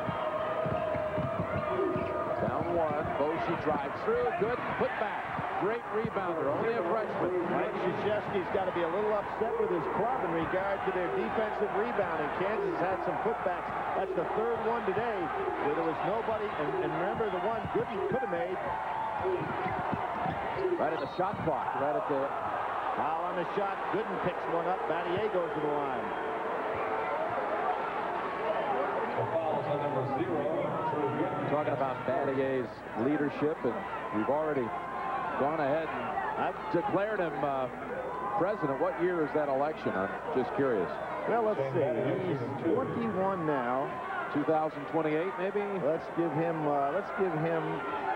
Down 1. Boshi drives through. Good put back. Great rebounder. Only a freshman. Mike Krzyzewski's got to be a little upset with his club in regard to their defensive rebounding. Kansas had some putbacks. That's the 3rd one today where there was nobody. And remember the one Gooden could have made. Right at the shot clock. Right at the... Foul on the shot. Gooden picks one up. Battier goes to the line. Talking about Battier's leadership, and we've already gone ahead and I've declared him president. What year is that election? I'm just curious. Well, let's see. He's 21 now. 2028, maybe? Let's give him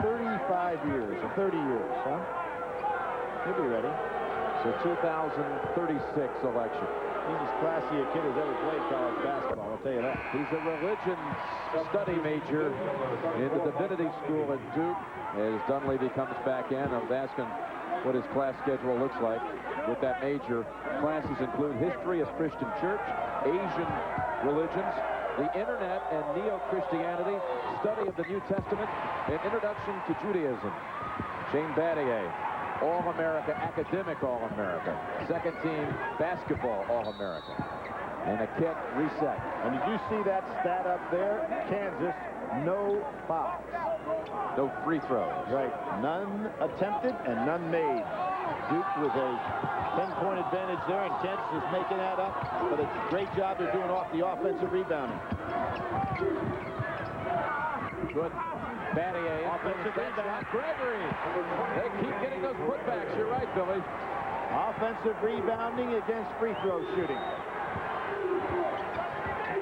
35 years, or 30 years, huh? He'll be ready. So 2036 election. He's as classy a kid as ever played college basketball, I'll tell you that. He's a religion study major in the divinity school at Duke. As Dunleavy comes back in, I was asking what his class schedule looks like with that major. Classes include history of Christian church, Asian religions, the internet and neo-Christianity, study of the New Testament, and introduction to Judaism. Shane Battier, All-America, academic All-America, second team basketball All-America, and a kit reset. And did you see that stat up there? Kansas, no fouls. No free throws. Right. None attempted and none made. Duke with a 10-point advantage there, and Kansas is making that up. But it's a great job they're doing off the offensive rebounding. Good. Battier. Offensive rebound. Gregory. They keep getting those putbacks. You're right, Billy. Offensive rebounding against free throw shooting.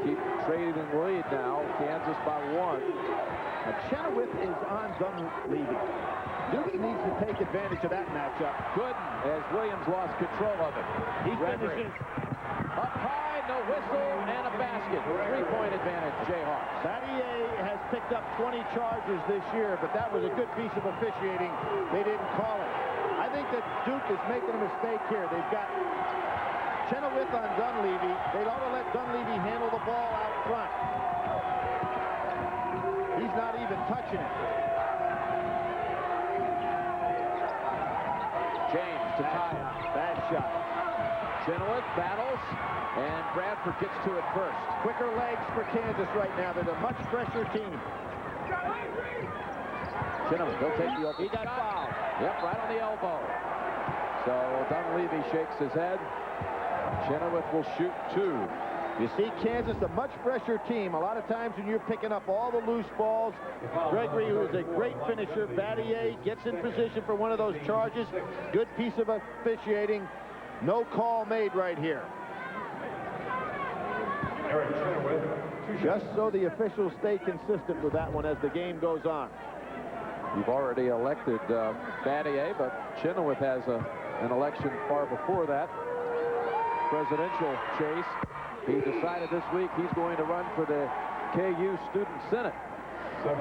Keep trading the lead now. Kansas by 1. Chenoweth is on Dunleavy. Duke needs to take advantage of that matchup. Good, as Williams lost control of it. He finishes up high, no whistle, and a basket. 3-point advantage, Jayhawks. Battier has picked up 20 charges this year, but that was a good piece of officiating. They didn't call it. I think that Duke is making a mistake here. They've got Chenoweth on Dunleavy. They ought to let Dunleavy handle the ball out front. He's not even touching it. James to tie it. Bad shot. Chenoweth battles, and Bradford gets to it first. Quicker legs for Kansas right now. They're a much fresher team. Chenoweth, he'll take the open He got fouled. Yep, right on the elbow. So Dunleavy shakes his head. Chenoweth will shoot 2. You see Kansas, a much fresher team. A lot of times when you're picking up all the loose balls, Gregory, who is a great finisher, Battier gets in position for one of those charges. Good piece of officiating. No call made right here. Just so the officials stay consistent with that one as the game goes on. You've already elected Battier, but Chenoweth has an election far before that. Presidential chase. He decided this week he's going to run for the KU Student Senate. As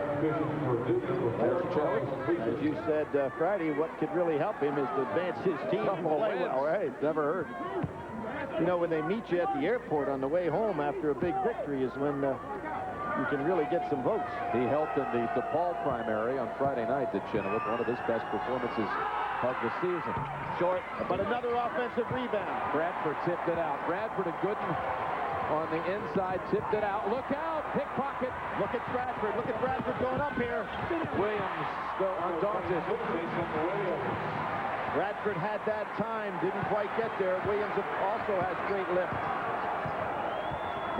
you said Friday, what could really help him is to advance his team and play well, right? Never heard. You know, when they meet you at the airport on the way home after a big victory is when you can really get some votes. He helped in the DePaul primary on Friday night, did Chenoweth, one of his best performances of the season. Short, but another offensive rebound. Bradford tipped it out. Bradford and Gooden on the inside, tipped it out. Look out, pickpocket. Look at Bradford. Look at Bradford going up here. Williams still undaunted. Bradford had that time, didn't quite get there. Williams also has great lift.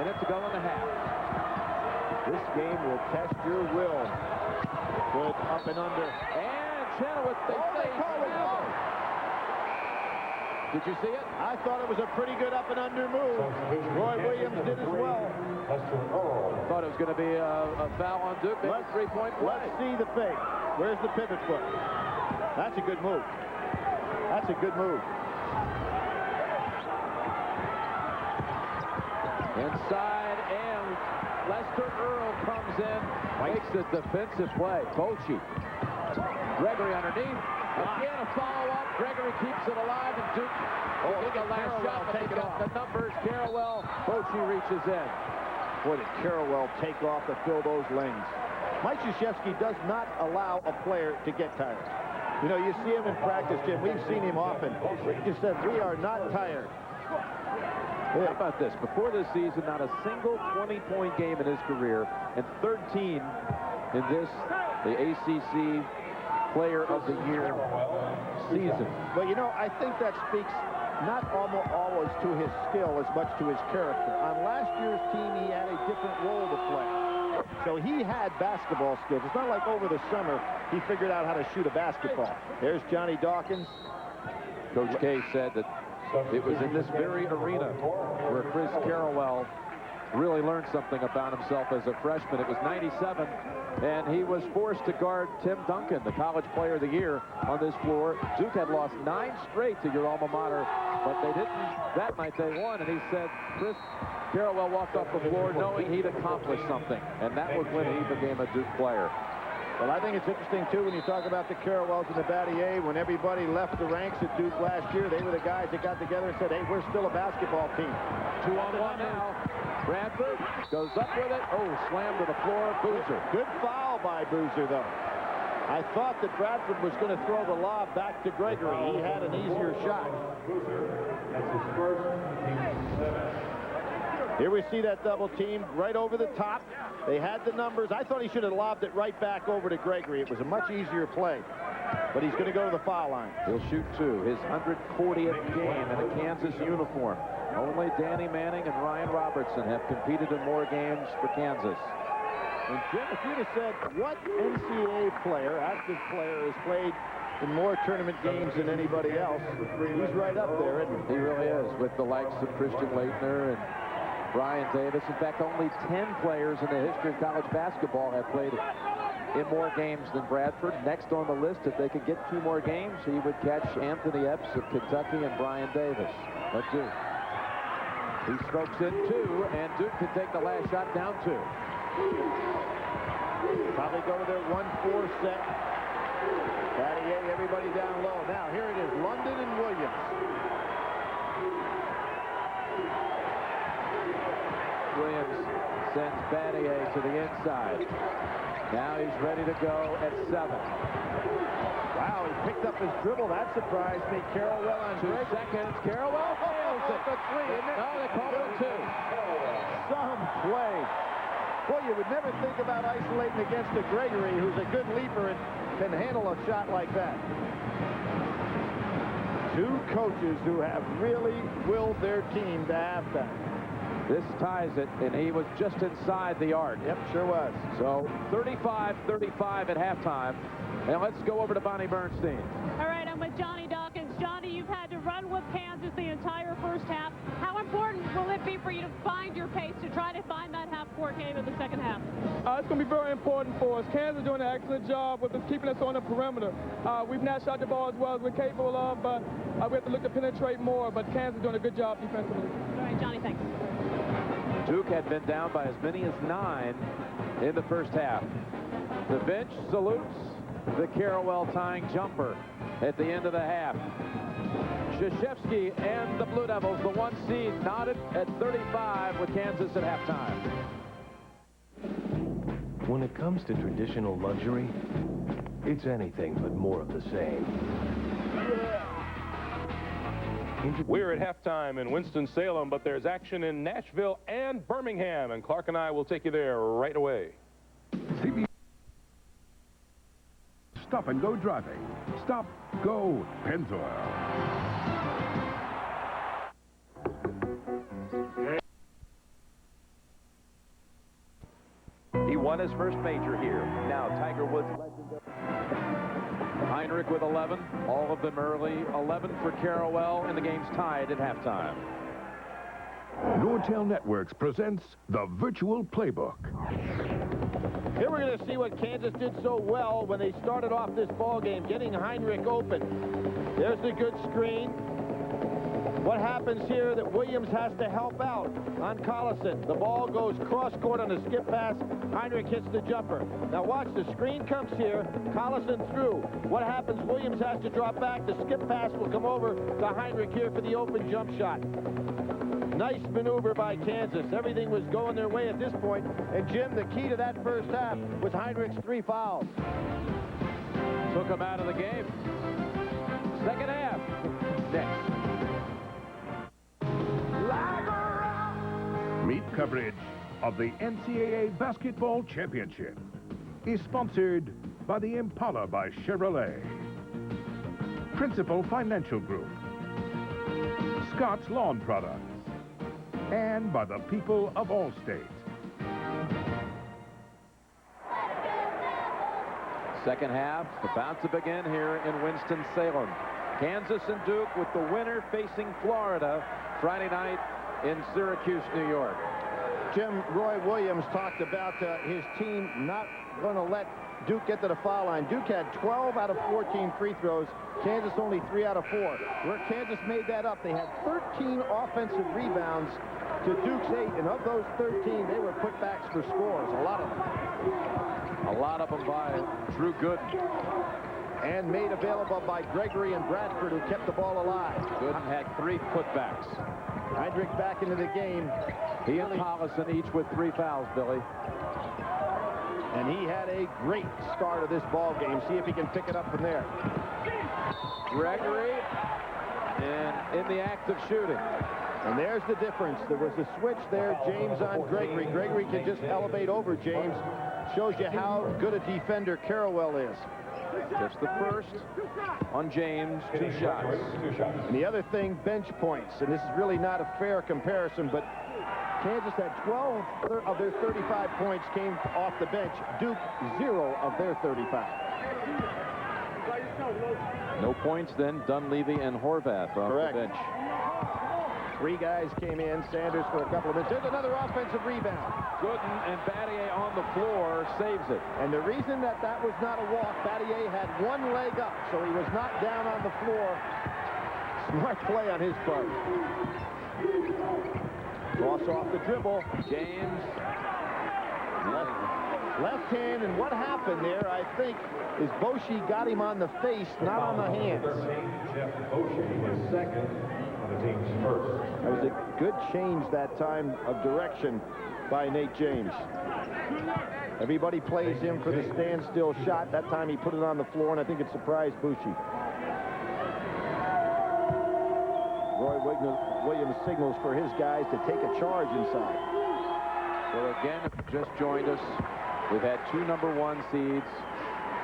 Minute to go in the half. This game will test your will. Good up and under. And Chenoweth, they say. Did you see it? I thought it was a pretty good up and under move. Roy Williams did as well. Thought it was going to be a foul on Duke. Maybe a three-point play. Let's see the fake. Where's the pivot foot? That's a good move. That's a good move. Inside, and Lester Earl comes in, makes the defensive play. Bochy. Gregory underneath. Again, a follow-up. Gregory keeps it alive, and Duke getting the last shot, but they got the numbers. Carrawell, Bochy reaches in. Boy, did Carrawell take off to fill those lanes. Mike Krzyzewski does not allow a player to get tired. You know, you see him in practice, Jim. We've seen him often. He said, we are not tired. How about this? Before this season, not a single 20-point game in his career, and 13 in this, the ACC Player of the Year season. But, you know, I think that speaks not always to his skill as much to his character. On last year's team, he had a different role to play. So he had basketball skills. It's not like over the summer he figured out how to shoot a basketball. There's Johnny Dawkins. Coach K said that it was in this very arena where Chris Carrawell really learned something about himself as a freshman. It was 97, and he was forced to guard Tim Duncan, the College Player of the Year, on this floor. Duke had lost 9 straight to your alma mater, but they didn't. That night they won, and he said Chris Carrawell walked off the floor knowing he'd accomplished something, and that was when he became a Duke player. Well, I think it's interesting, too, when you talk about the Carrawells and the Battier. When everybody left the ranks at Duke last year, they were the guys that got together and said, hey, we're still a basketball team. 2-on-1 now. Bradford goes up with it. Oh, slammed to the floor. Boozer. Good foul by Boozer, though. I thought that Bradford was going to throw the lob back to Gregory. He had an easier shot. That's his first, team 7. Here we see that double team right over the top. They had the numbers. I thought he should have lobbed it right back over to Gregory. It was a much easier play. But he's going to go to the foul line. He'll shoot 2. His 140th game in a Kansas uniform. Only Danny Manning and Ryan Robertson have competed in more games for Kansas. And Jim, if you'd have said what NCAA player, active player, has played in more tournament games than anybody else, he's right up there, isn't he? He really is, with the likes of Christian Laettner and Brian Davis. In fact, only 10 players in the history of college basketball have played in more games than Bradford. Next on the list, if they could get 2 more games, he would catch Anthony Epps of Kentucky and Brian Davis of Duke. He strokes in 2, and Duke can take the last shot down 2. Probably go to their 1-4 set. Battier, everybody down low. Now, here it is, London and Williams. Williams sends Battier to the inside. Now he's ready to go at 7. Wow, he picked up his dribble. That surprised me. Carrawell on 2 seconds. Carrawell fails it. The 3, isn't it? No, they called it 2. Some play. Boy, you would never think about isolating against a Gregory, who's a good leaper and can handle a shot like that. 2 coaches who have really willed their team to have that. This ties it, and he was just inside the arc. Yep, sure was. So 35-35 at halftime. And let's go over to Bonnie Bernstein. All right, I'm with Johnny Dawkins. Johnny, you've had to run with Kansas the entire first half. How important will it be for you to find your pace, to try to find that half-court game in the second half? It's going to be very important for us. Kansas is doing an excellent job with us keeping us on the perimeter. We've not shot the ball as well as we're capable of, but we have to look to penetrate more, but Kansas is doing a good job defensively. All right, Johnny, thanks. Duke had been down by as many as 9 in the first half. The bench salutes the Carrawell tying jumper at the end of the half. Krzyzewski and the Blue Devils, the 1 seed, nodded at 35 with Kansas at halftime. When it comes to traditional luxury, it's anything but more of the same. We're at halftime in Winston-Salem, but there's action in Nashville and Birmingham, and Clark and I will take you there right away. Stop and go driving. Stop, go, Pennzoil. He won his first major here. Now Tiger Woods legend. Heinrich with 11. All of them early. 11 for Carrawell, and the game's tied at halftime. Nortel Networks presents the Virtual Playbook. Here we're going to see what Kansas did so well when they started off this ball game, getting Heinrich open. There's the good screen. What happens here that Williams has to help out on Coliseum. The ball goes cross-court on a skip pass. Heinrich hits the jumper. Now watch, the screen comes here. Coliseum through. What happens? Williams has to drop back. The skip pass will come over to Heinrich here for the open jump shot. Nice maneuver by Kansas. Everything was going their way at this point. And Jim, the key to that first half was Heinrich's 3 fouls. Took him out of the game. Second half. Next. Meet coverage of the NCAA Basketball Championship is sponsored by the Impala by Chevrolet, Principal Financial Group, Scott's Lawn Products, and by the people of Allstate. Second half about to begin here in Winston-Salem. Kansas and Duke with the winner facing Florida Friday night in Syracuse, New York. Jim, Roy Williams talked about his team not going to let Duke get to the foul line. Duke had 12 out of 14 free throws. Kansas only 3 out of 4. Where Kansas made that up, they had 13 offensive rebounds to Duke's 8, and of those 13, they were putbacks for scores. A lot of them. A lot of them by Drew Gooden. And made available by Gregory and Bradford, who kept the ball alive. Gooden had 3 putbacks. Heinrich back into the game. He and Collison each with 3 fouls, Billy. And he had a great start of this ball game. See if he can pick it up from there. Gregory, and in the act of shooting. And there's the difference. There was a switch there, James on Gregory. Gregory can just elevate over James. Shows you how good a defender Carrawell is. Just the first on James, 2 shots. And the other thing, bench points. And this is really not a fair comparison, but Kansas had 12 of their 35 points came off the bench. Duke, 0 of their 35. No points then, Dunleavy and Horvath off Correct. the bench. 3 guys came in. Sanders for a couple of minutes. There's another offensive rebound. Gooden and Battier on the floor saves it. And the reason that was not a walk, Battier had 1 leg up, so he was not down on the floor. Smart play on his part. Cross off the dribble. James. Left hand, and what happened there, I think, is Boshi got him on the face, not on the hands. That was a good change that time of direction by Nate James. Everybody plays him for the standstill shot. That time he put it on the floor, and I think it surprised Bushi. Roy Williams signals for his guys to take a charge inside. So again, if you just joined us, we've had 2 #1 seeds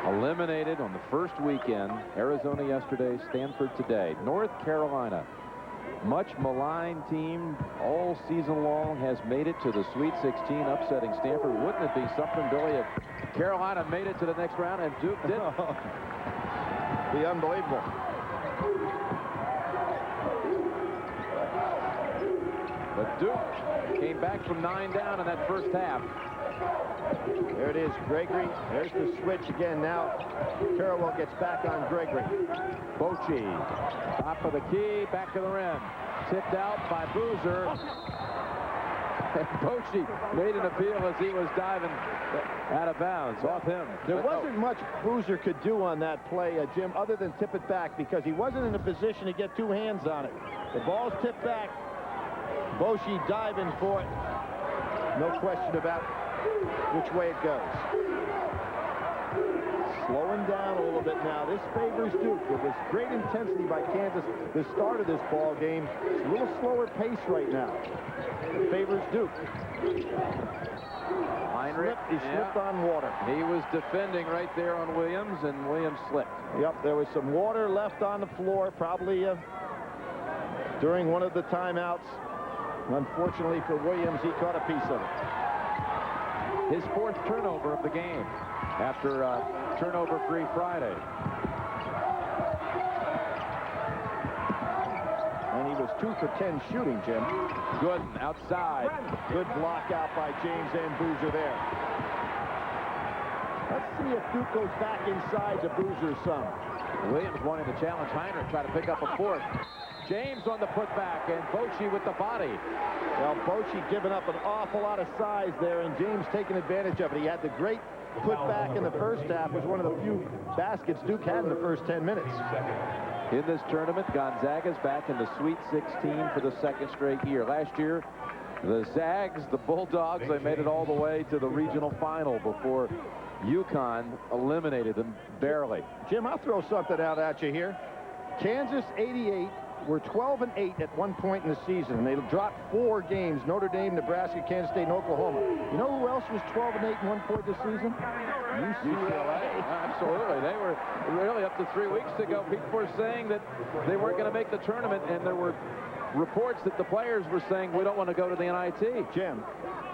eliminated on the first weekend. Arizona yesterday, Stanford today. North Carolina, much maligned team all season long, has made it to the Sweet 16, upsetting Stanford. Wouldn't it be something, Billy, if Carolina made it to the next round and Duke didn't? Be unbelievable. But Duke came back from 9 down in that first half. There it is, Gregory. There's the switch again. Now Carrawell gets back on Gregory. Bochy, top of the key, back to the rim. Tipped out by Boozer. And Bochy made an appeal as he was diving out of bounds off him. There wasn't much Boozer could do on that play, Jim, other than tip it back because he wasn't in a position to get 2 hands on it. The ball's tipped back. Bochy diving for it. No question about which way it goes. Slowing down a little bit now. This favors Duke. It was great intensity by Kansas the start of this ball game. It's a little slower pace right now. It favors Duke. Heinrich, he slipped on water. He was defending right there on Williams, and Williams slipped. Yep, there was some water left on the floor, probably during one of the timeouts. Unfortunately for Williams, he caught a piece of it. His 4th turnover of the game after turnover-free Friday. And he was 2 for 10 shooting, Jim. Gooden outside. Good block out by James and Boozer there. Let's see if Duke goes back inside to Boozer some. Williams wanting to challenge Heinrich, try to pick up a 4th. James on the putback, and Bochy with the body. Well, Bochy giving up an awful lot of size there, and James taking advantage of it. He had the great putback in the first half. Was one of the few baskets Duke had in the first 10 minutes. In this tournament, Gonzaga's back in the Sweet 16 for the 2nd straight year. Last year, the Zags, the Bulldogs, they made it all the way to the regional final before UConn eliminated them barely. Jim, I'll throw something out at you here. Kansas 88 were 12-8 at one point in the season, and they dropped 4 games: Notre Dame, Nebraska, Kansas State, and Oklahoma. You know who else was 12-8 at one point this season? UCLA. Absolutely. They were really up to 3 weeks ago. People were saying that they weren't going to make the tournament, and there were reports that the players were saying, we don't want to go to the NIT. Jim,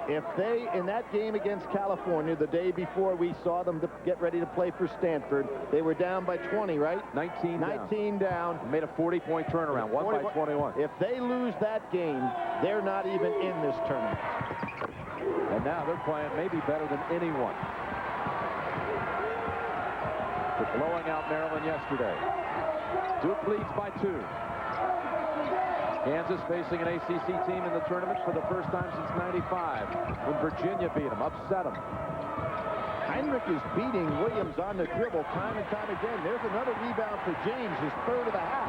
if they, in that game against California, the day before we saw them to get ready to play for Stanford, they were down by 20, right? 19 down. Made a 40-point turnaround, won by 21. If they lose that game, they're not even in this tournament. And now they're playing maybe better than anyone. For blowing out Maryland yesterday. Duke leads by 2. Kansas facing an ACC team in the tournament for the first time since '95 when Virginia beat them, upset them. Heinrich is beating Williams on the dribble time and time again. There's another rebound for James, his 3rd of the half.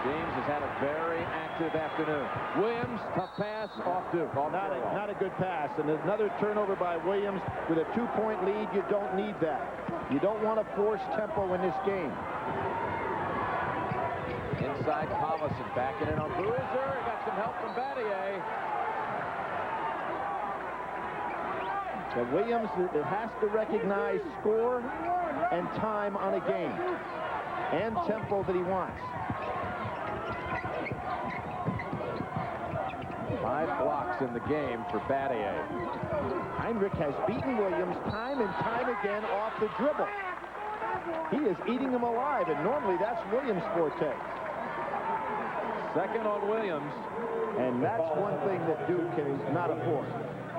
James has had a very active afternoon. Williams, tough pass, off Duke. Not a good pass. And another turnover by Williams with a 2-point lead. You don't need that. You don't want to force tempo in this game. Inside Collison, backing in on Boozer. Got some help from Battier. But Williams has to recognize score and time on a game and tempo that he wants. 5 blocks in the game for Battier. Heinrich has beaten Williams time and time again off the dribble. He is eating him alive, and normally that's Williams' forte. 2nd on Williams. And that's one thing that Duke cannot afford.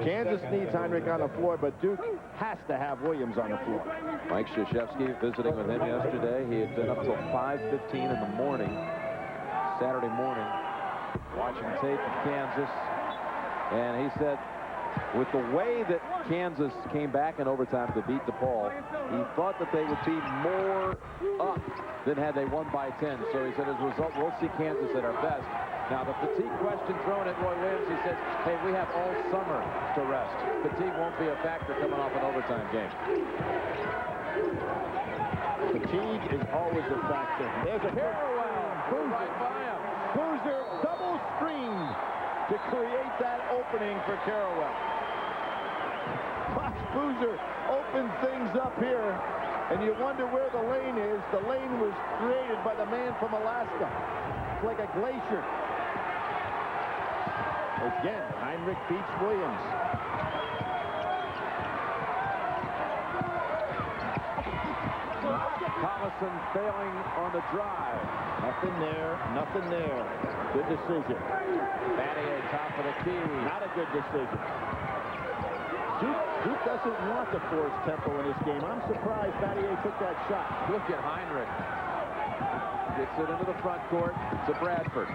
Kansas needs Heinrich on the floor, but Duke has to have Williams on the floor. Mike Krzyzewski visiting with him yesterday. He had been up till 5:15 in the morning, Saturday morning, watching tape of Kansas. And he said, with the way that Kansas came back in overtime to beat DePaul, he thought that they would be more up than had they won by 10. So he said, as a result, we'll see Kansas at our best. Now, the fatigue question thrown at Roy Williams, he says, hey, we have all summer to rest. Fatigue won't be a factor coming off an overtime game. Fatigue is always a factor. There's a Carrawell. Right by him. Boozer double screened to create that opening for Carrawell. Watch Boozer open things up here, and you wonder where the lane is. The lane was created by the man from Alaska. It's like a glacier. Again, Heinrich beats Williams. Collison failing on the drive. Nothing there, nothing there. Good decision. Battier, top of the key. Not a good decision. Duke doesn't want to force tempo in this game. I'm surprised Battier took that shot. Look at Heinrich. Gets it into the front court to Bradford.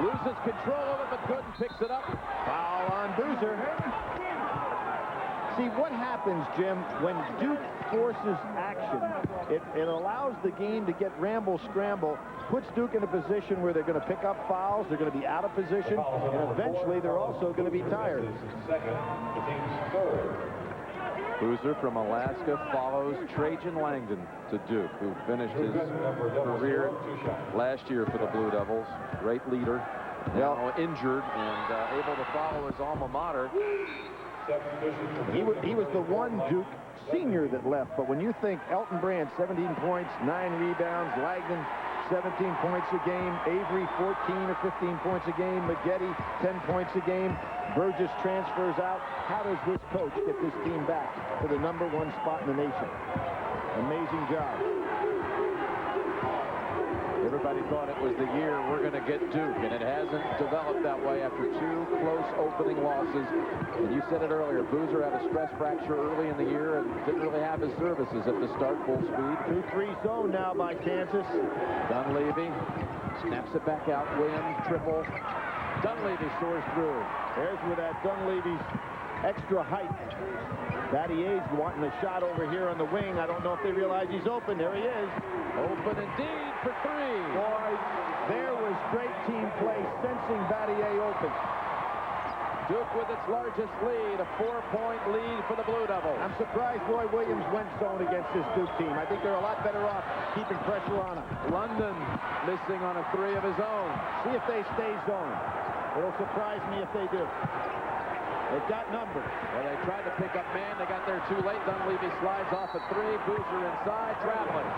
Loses control of it, but Gooden picks it up. Foul on Boozer. See, what happens, Jim, when Duke forces action, it allows the game to get ramble-scramble, puts Duke in a position where they're going to pick up fouls, they're going to be out of position, and eventually they're also going to be tired. Boozer from Alaska follows Trajan Langdon to Duke, who finished his career last year for the Blue Devils. Great leader, now injured and able to follow his alma mater. He was the one Duke senior that left, but when you think Elton Brand, 17 points, 9 rebounds, Langdon, 17 points a game, Avery, 14 or 15 points a game, Maggette, 10 points a game, Burgess transfers out. How does this coach get this team back to the #1 spot in the nation? Amazing job. Everybody thought it was the year we're going to get Duke, and it hasn't developed that way after 2 close opening losses. And you said it earlier, Boozer had a stress fracture early in the year and didn't really have his services at the start full speed. 2-3 zone now by Kansas. Dunleavy snaps it back out. Williams triple. Dunleavy soars through. There's where that Dunleavy's extra height. Battier's wanting a shot over here on the wing. I don't know if they realize he's open. There he is. Open indeed for 3. Boy, there was great team play, sensing Battier open. Duke with its largest lead, a 4-point lead for the Blue Devils. I'm surprised Roy Williams went zone against this Duke team. I think they're a lot better off keeping pressure on him. London missing on a 3 of his own. See if they stay zone. It'll surprise me if they do. They've got numbers. Well, they tried to pick up man. They got there too late. Dunleavy slides off at 3. Boozer inside, traveling.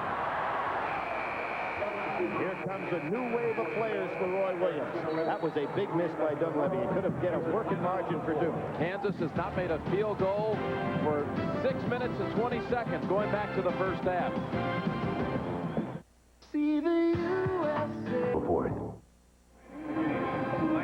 Here comes a new wave of players for Roy Williams. That was a big miss by Dunleavy. He could have get a working margin for Duke. Kansas has not made a field goal for 6 minutes and 20 seconds going back to the first half. See the USA. Before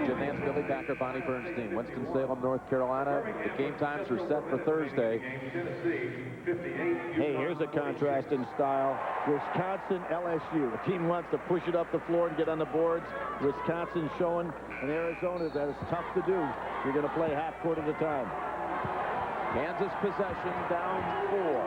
Jim Nance, Billy Backer, Bonnie Bernstein, Winston-Salem, North Carolina. The game times are set for Thursday. Hey, here's a contrast in style. Wisconsin, LSU. The team wants to push it up the floor and get on the boards. Wisconsin showing in Arizona that it's tough to do. You're going to play half court at a time. Kansas possession down 4.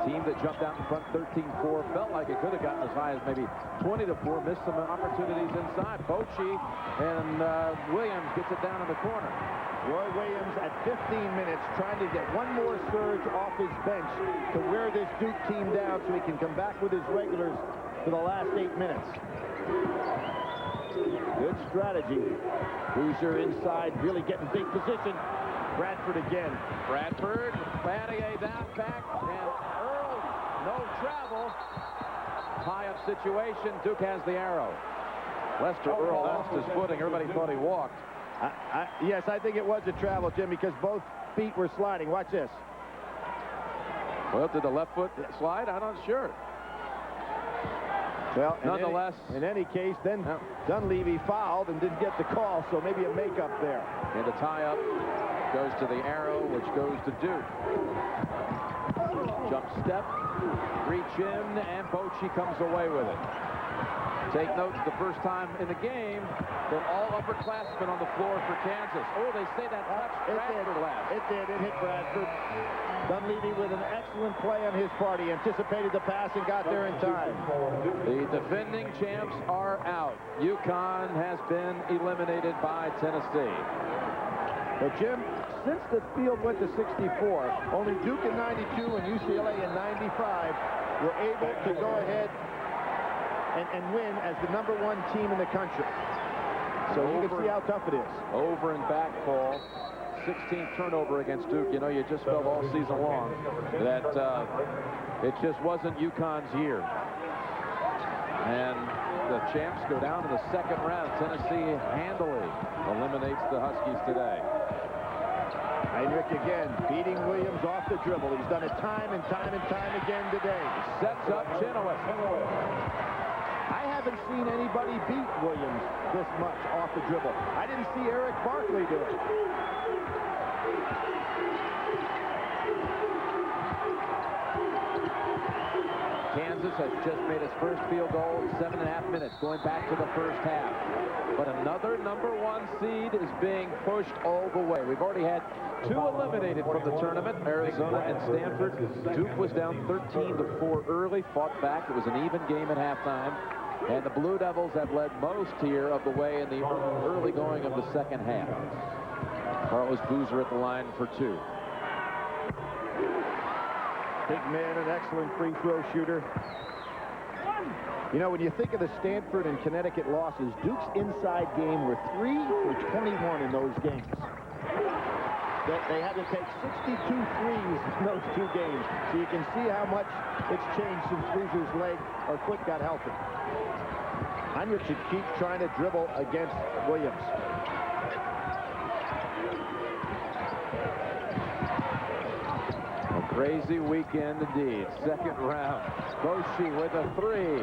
Team that jumped out in front 13-4 felt like it could have gotten as high as maybe 20-4, missed some opportunities inside. Bochy and Williams gets it down in the corner. Roy Williams at 15 minutes trying to get one more surge off his bench to wear this Duke team down so he can come back with his regulars for the last 8 minutes. Good strategy. Boozer inside, really getting big position. Bradford again. Bradford, Battier down back, and Earl, no travel. Tie-up situation, Duke has the arrow. Lester Earl lost his footing. Everybody thought he walked. Yes, I think it was a travel, Jim, because both feet were sliding. Watch this. Well, did the left foot slide? I'm not sure. Well, nonetheless, in any case, then Dunleavy fouled and didn't get the call, so maybe a makeup there. And the tie-up goes to the arrow, which goes to Duke. Jump step, reach in, and Bochy comes away with it. Take note, the first time in the game that all upperclassmen on the floor for Kansas. Oh, they say that touched Bradford last. It did. It hit Bradford. Dunleavy with an excellent play on his part. He anticipated the pass and got there in time. The defending champs are out. UConn has been eliminated by Tennessee. But Jim, since the field went to 64, only Duke in 92 and UCLA in 95 were able to go ahead and win as the #1 team in the country. So you can see how tough it is. Over and back ball. 16th turnover against Duke. You know, you just felt all season long that it just wasn't UConn's year. And the champs go down to the second round. Tennessee handily eliminates the Huskies today. Heinrich again, beating Williams off the dribble. He's done it time and time and time again today. Sets up Chenoweth. I haven't seen anybody beat Williams this much off the dribble. I didn't see Eric Barkley do it. Kansas has just made its first field goal in 7.5 minutes, going back to the first half. But another #1 seed is being pushed all the way. We've already had 2 eliminated from the tournament, Arizona and Stanford. Duke was down 13-4 early, fought back. It was an even game at halftime. And the Blue Devils have led most here of the way in the early going of the second half. Carlos Boozer at the line for 2. Big man, an excellent free throw shooter. You know, when you think of the Stanford and Connecticut losses, Duke's inside game were 3 for 21 in those games. They had to take 62 threes in those 2 games. So you can see how much it's changed since Boozer's leg or foot got healthy. Heinrich should keep trying to dribble against Williams. Crazy weekend indeed. Second round. Boshi with a 3.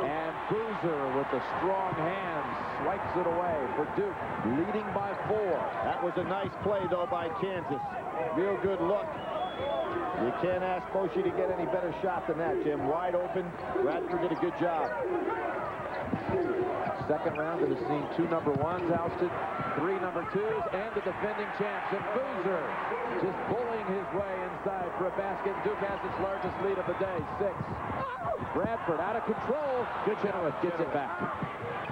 And Boozer with the strong hands swipes it away for Duke, leading by 4. That was a nice play, though, by Kansas. Real good look. You can't ask Boshi to get any better shot than that, Jim. Wide open. Radford did a good job. Second round that has seen 2 #1s ousted, 3 #2s, and the defending champs. And Boozer just bullying his way inside for a basket. Duke has its largest lead of the day, 6. Bradford out of control. Good Chenoweth gets it back.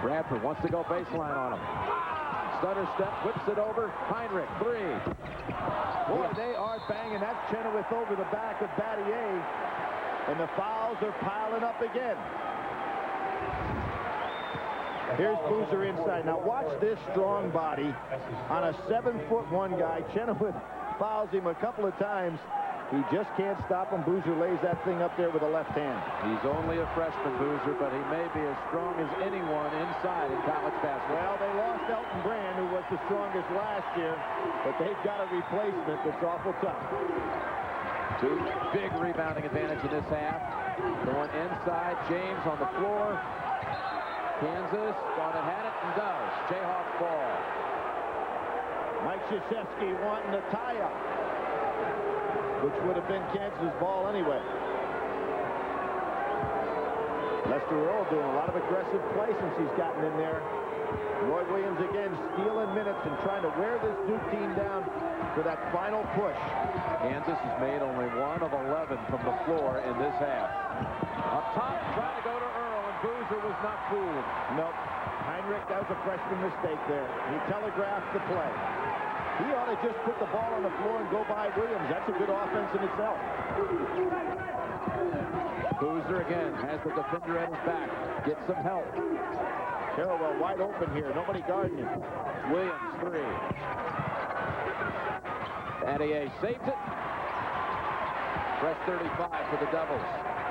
Bradford wants to go baseline on him. Stutter step, whips it over. Heinrich, 3. Boy, they are banging that Chenoweth over the back of Battier. And the fouls are piling up again. Here's Boozer inside. Now watch this strong body on a 7'1" guy. Chenoweth fouls him a couple of times. He just can't stop him. Boozer lays that thing up there with a left hand. He's only a freshman, Boozer, but he may be as strong as anyone inside in college basketball. Well, they lost Elton Brand, who was the strongest last year, but they've got a replacement that's awful tough. Duke, big rebounding advantage in this half. Going inside, James on the floor. Kansas thought it had it and does. Jayhawks ball. Mike Krzyzewski wanting to tie up, which would have been Kansas' ball anyway. Lester Earl doing a lot of aggressive play since he's gotten in there. Roy Williams again stealing minutes and trying to wear this Duke team down for that final push. Kansas has made only 1 of 11 from the floor in this half. Up top, trying to go to Earl, and Boozer was not fooled. Nope. Heinrich, that was a freshman mistake there. He telegraphed the play. He ought to just put the ball on the floor and go by Williams. That's a good offense in itself. Boozer again has the defender at his back. Gets some help. Carrawell wide open here. Nobody guarding him. Williams, 3. Battier saves it. Press 35 for the Devils.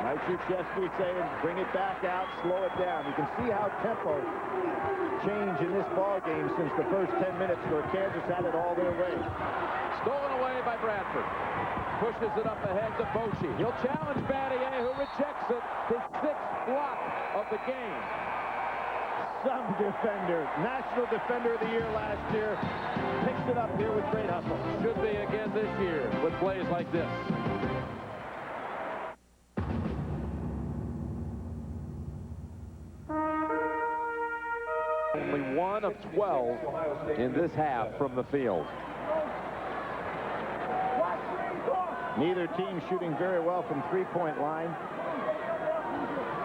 Mike Krzyzewski saying, bring it back out, slow it down. You can see how tempo changed in this ball game since the first 10 minutes where Kansas had it all their way. Stolen away by Bradford. Pushes it up ahead to Boshi. He'll challenge Battier, who rejects it. His 6th block of the game. Some defender, National Defender of the Year last year, picks it up here with great hustle. Should be again this year with plays like this. Only 1 of 12 in this half from the field. Neither team shooting very well from three-point line,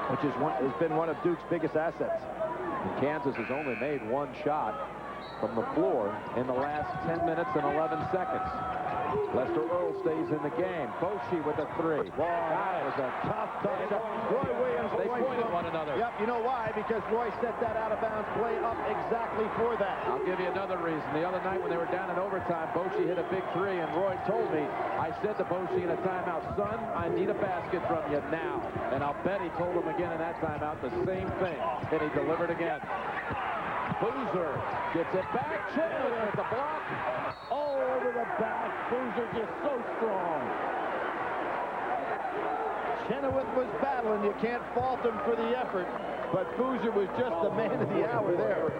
which has been one of Duke's biggest assets. And Kansas has only made 1 shot from the floor in the last 10 minutes and 11 seconds. Lester Earl stays in the game. Boshi with a 3. Wow, that was a tough shot. Roy Williams. They pointed one another. Yep, you know why? Because Roy set that out-of-bounds play up exactly for that. I'll give you another reason. The other night when they were down in overtime, Boshi hit a big 3, and Roy told me, I said to Boshi in a timeout, son, I need a basket from you now. And I'll bet he told him again in that timeout the same thing, and he delivered again. Boozer gets it back. Chenoweth at the block. All over the back. Boozer just so strong. Chenoweth was battling. You can't fault him for the effort. But Boozer was just the man of the hour there.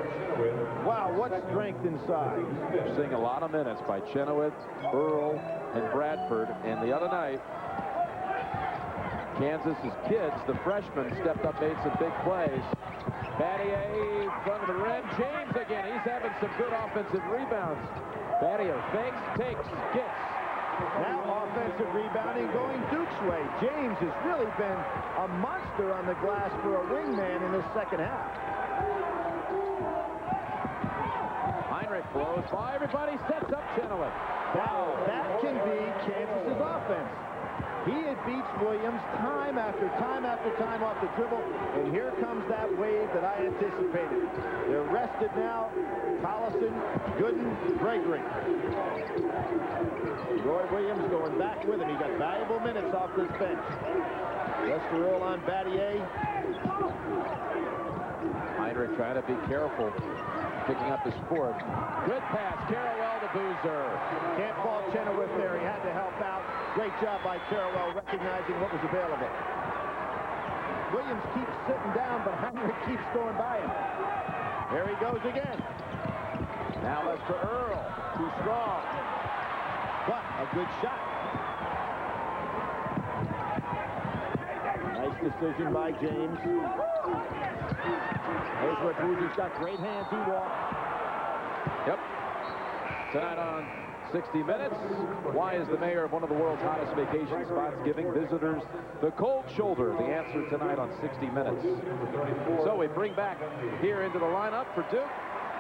Wow, what strength inside. We're seeing a lot of minutes by Chenoweth, Earl, and Bradford. And the other night, Kansas's kids, the freshmen, stepped up, made some big plays. Battier in front of the rim. James again. He's having some good offensive rebounds. Battier fakes, takes, gets. Now offensive rebounding going Duke's way. James has really been a monster on the glass for a wingman in the second half. Heinrich blows by everybody, sets up Chenoweth. Wow, that can be Kansas's offense. He had beats Williams time after time after time off the dribble, and here comes that wave that I anticipated. They're rested now. Coliseum, Gooden, Gregory. Roy Williams going back with him. He got valuable minutes off this bench. Lester Earl on Battier. Heinrich trying to be careful, picking up his foot. Good pass, Carrawell to Boozer. Can't fault Chenoweth there. He had to help out. Great job by Carrawell recognizing what was available. Williams keeps sitting down, but Heinrich keeps going by him. There he goes again. Now Lester Earl, too strong. But a good shot. Nice decision by James. Here's where Boozer's got great hands. He walks. Yep. Tonight on 60 Minutes, why is the mayor of one of the world's hottest vacation spots giving visitors the cold shoulder? The answer tonight on 60 Minutes. So we bring back here into the lineup for Duke,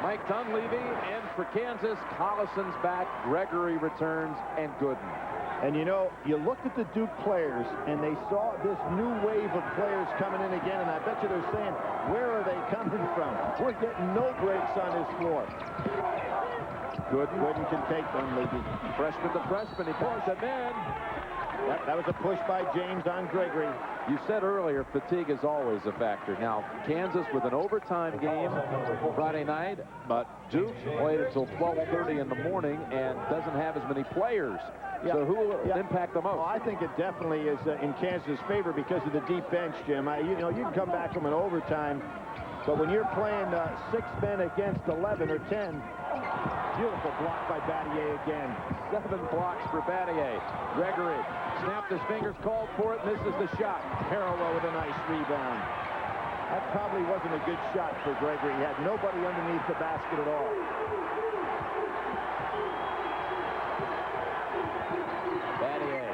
Mike Dunleavy, and for Kansas, Collison's back, Gregory returns, and Gooden. And you know, you looked at the Duke players, and they saw this new wave of players coming in again, and I bet you they're saying, where are they coming from? We're getting no breaks on this floor. Gooden can take Dunleavy. Freshman to freshman, he pulls him in. That was a push by James on Gregory. You said earlier, fatigue is always a factor. Now, Kansas with an overtime game Friday night, but Duke played until 12:30 in the morning and doesn't have as many players. Yeah. So who will impact the most? Well, I think it definitely is in Kansas' favor because of the deep bench, Jim. You know, you can come back from an overtime, but when you're playing 6 men against 11 or 10, beautiful block by Battier again. 7 blocks for Battier. Gregory snapped his fingers, called for it, misses the shot. Carrawell with a nice rebound. That probably wasn't a good shot for Gregory. He had nobody underneath the basket at all. Battier.